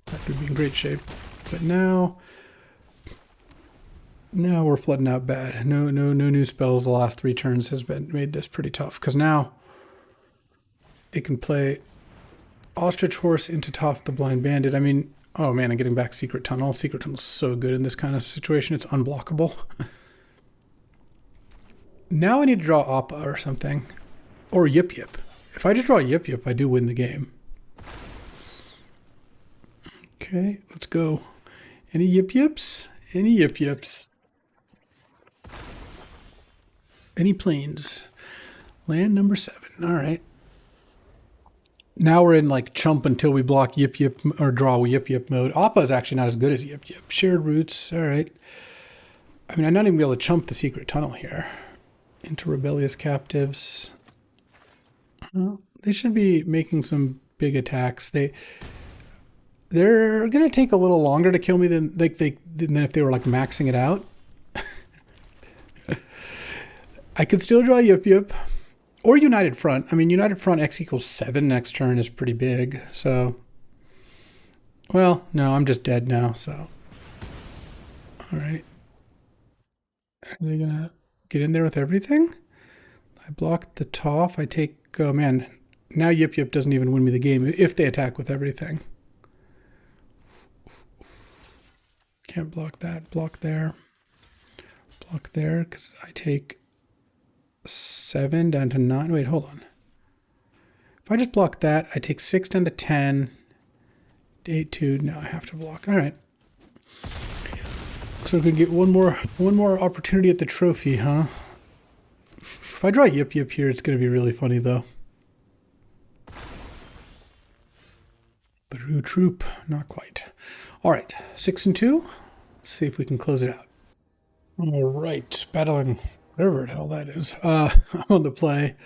that would be in great shape. But now we're flooding out bad. No new spells the last 3 turns has made this pretty tough. Because now they can play Ostrich Horse into Toph the Blind Bandit. I mean, oh man, I'm getting back Secret Tunnel. Secret Tunnel's so good in this kind of situation. It's unblockable. Now I need to draw Appa or something. Or Yip Yip. If I just draw Yip Yip, I do win the game. Okay, let's go. Any Yip Yips? Any Yip Yips? Any planes? Land number 7. All right. Now we're in like chump until we block Yip Yip or draw Yip Yip mode. Appa is actually not as good as Yip Yip. Shared roots. All right. I mean, I'm not even going to be able to chump the Secret Tunnel here. Into Rebellious Captives. Well, they should be making some big attacks. They're going to take a little longer to kill me than if they were like maxing it out. I could still draw Yip Yip. Or United Front. I mean, United Front X equals 7 next turn is pretty big. So, well, no, I'm just dead now. So, all right. Are they going to get in there with everything? I blocked the Toph. I take, oh man, now Yip Yip doesn't even win me the game if they attack with everything. Can't block that. Block there. Block there because I take 7 down to 9. Wait, hold on. If I just block that, I take 6 down to 10. 8, 2. No, I have to block. All right. So we can get one more opportunity at the trophy, huh? If I draw Yip Yip here, it's going to be really funny, though. Baru Troop, not quite. All right, 6 and 2. Let's see if we can close it out. All right, battling whatever the hell that is. I'm on the play.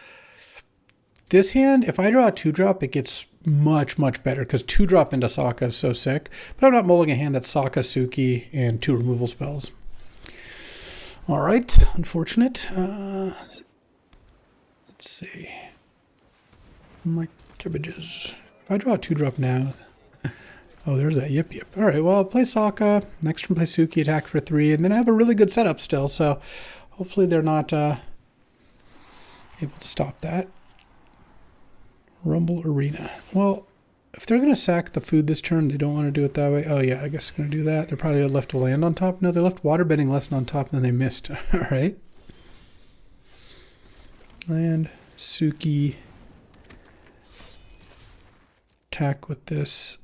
This hand, if I draw a 2-drop, it gets much, much better because 2-drop into Sokka is so sick. But I'm not mulling a hand that's Sokka, Suki, and 2 removal spells. All right, unfortunate. Let's see. My cabbages. If I draw a 2-drop now. Oh, there's that Yip Yip. All right, well, I'll play Sokka. Next turn, play Suki, attack for 3. And then I have a really good setup still. So hopefully they're not able to stop that. Rumble Arena. Well, if they're going to sack the food this turn, they don't want to do it that way. Oh, yeah, I guess they're going to do that. They probably left a land on top. No, they left Waterbending Lesson on top, and then they missed. All right. Land, Suki. Attack with this.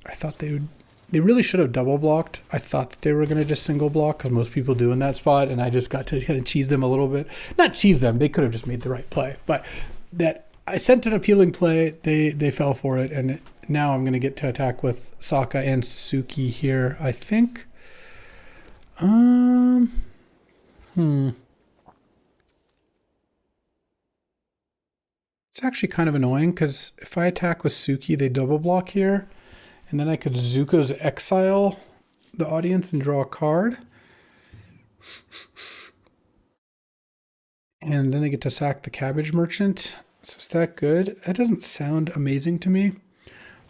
I thought they really should have double blocked. I thought that they were going to just single block because most people do in that spot, and I just got to kind of cheese them a little bit. Not cheese them. They could have just made the right play, but that I sent an appealing play. They fell for it, and now I'm going to get to attack with Sokka and Suki here, I think. It's actually kind of annoying because if I attack with Suki, they double block here. And then I could Zuko's exile the audience and draw a card. And then they get to sack the Cabbage Merchant. So is that good? That doesn't sound amazing to me. I'm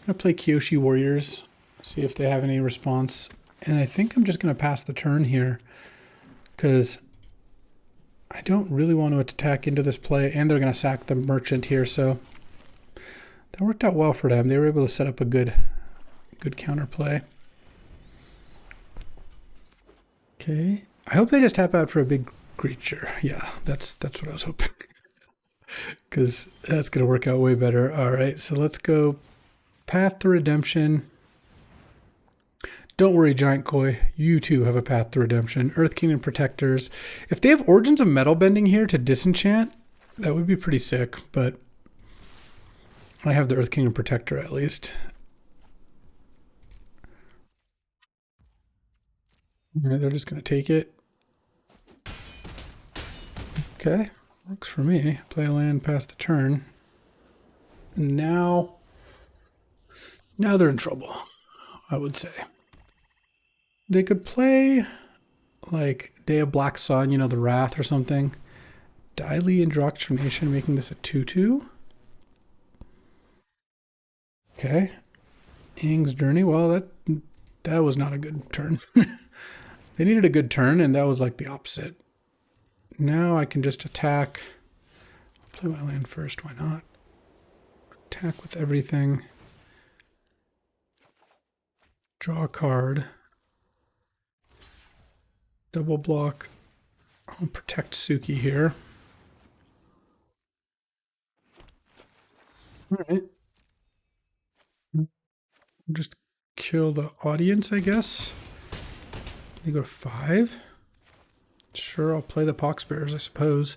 going to play Kyoshi Warriors, see if they have any response. And I think I'm just going to pass the turn here because I don't really want to attack into this play. And they're going to sack the Merchant here. So that worked out well for them. They were able to set up a good counterplay. Okay. I hope they just tap out for a big creature. Yeah, that's what I was hoping. Because that's going to work out way better. All right, so let's go Path to Redemption. Don't worry, Giant Koi. You too have a Path to Redemption. Earth Kingdom Protectors. If they have Origins of Metal Bending here to disenchant, that would be pretty sick. But I have the Earth Kingdom Protector at least. Yeah, they're just going to take it. Okay, works for me. Play a land, pass the turn. And now they're in trouble, I would say. They could play like Day of Black Sun, you know, the Wrath or something. Daily Indoctrination, making this a 2/2. Okay. Aang's Journey. Well, that was not a good turn. They needed a good turn, and that was like the opposite. Now I can just attack. I'll play my land first. Why not? Attack with everything. Draw a card. Double block. I'll protect Suki here. All right. Just kill the audience, I guess. They go to 5. Sure, I'll play the Pox Bears, I suppose.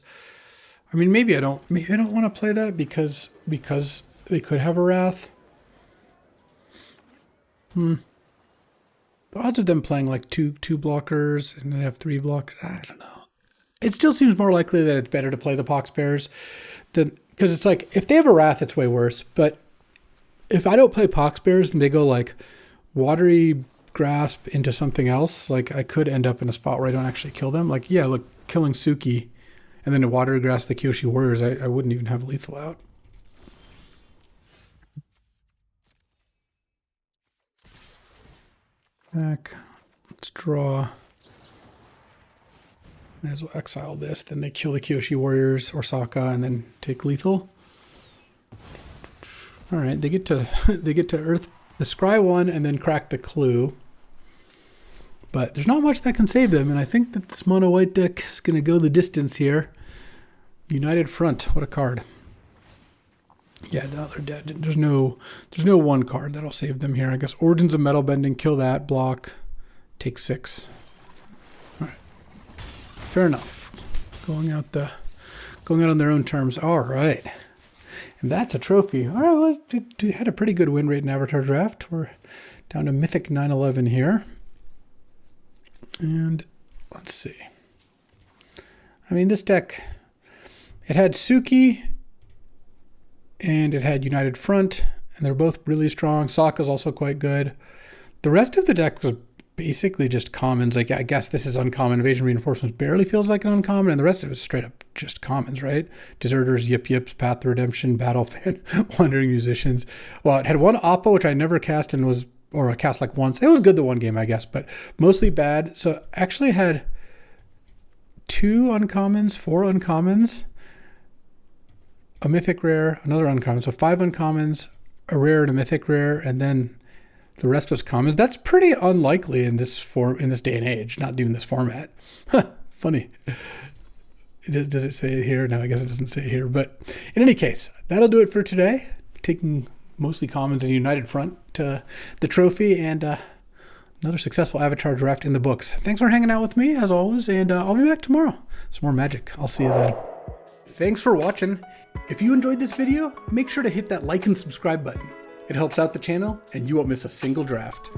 I mean, maybe I don't want to play that because they could have a Wrath. The odds of them playing like two blockers and then have 3 blockers, I don't know. It still seems more likely that it's better to play the Pox Bears than, because it's like if they have a Wrath, it's way worse. But if I don't play Pox Bears and they go like Watery Grasp into something else, like I could end up in a spot where I don't actually kill them. Like, yeah, look, killing Suki and then to Watery Grasp the Kyoshi Warriors, I wouldn't even have lethal out. Back. Let's draw. May as well exile this. Then they kill the Kyoshi Warriors or Sokka and then take lethal. All right, they get to Earth the Scry 1 and then crack the Clue. But there's not much that can save them, and I think that this mono white deck is going to go the distance here. United Front, what a card. Yeah, no, they're dead. There's no one card that'll save them here. I guess Origins of Metal Bending, kill that, block, take 6. All right, fair enough. Going out on their own terms. All right, and that's a trophy. All right, well, we had a pretty good win rate in Avatar Draft. We're down to Mythic 911 here. And let's see. I mean, this deck, it had Suki and it had United Front, and they're both really strong. Sokka's also quite good. The rest of the deck was basically just commons. Like, I guess this is uncommon. Evasion Reinforcements barely feels like an uncommon, and the rest of it is straight up just commons, right? Deserters, Yip Yips, Path to Redemption, Battle Fan, Wandering Musicians. Well, it had one Appa, which I never cast and was, or I cast like once. It was good the one game, I guess, but mostly bad. So actually had 2 uncommons, 4 uncommons, a mythic rare, another uncommon. So 5 uncommons, a rare and a mythic rare, and then the rest was commons. That's pretty unlikely in this day and age, not doing this format. Funny. Does it say it here? No, I guess it doesn't say it here. But in any case, that'll do it for today. Taking mostly commons in United Front to the trophy and another successful Avatar Draft in the books. Thanks for hanging out with me as always, and I'll be back tomorrow. Some more magic. I'll see you then. Thanks for watching. If you enjoyed this video, make sure to hit that like and subscribe button. It helps out the channel, and you won't miss a single draft.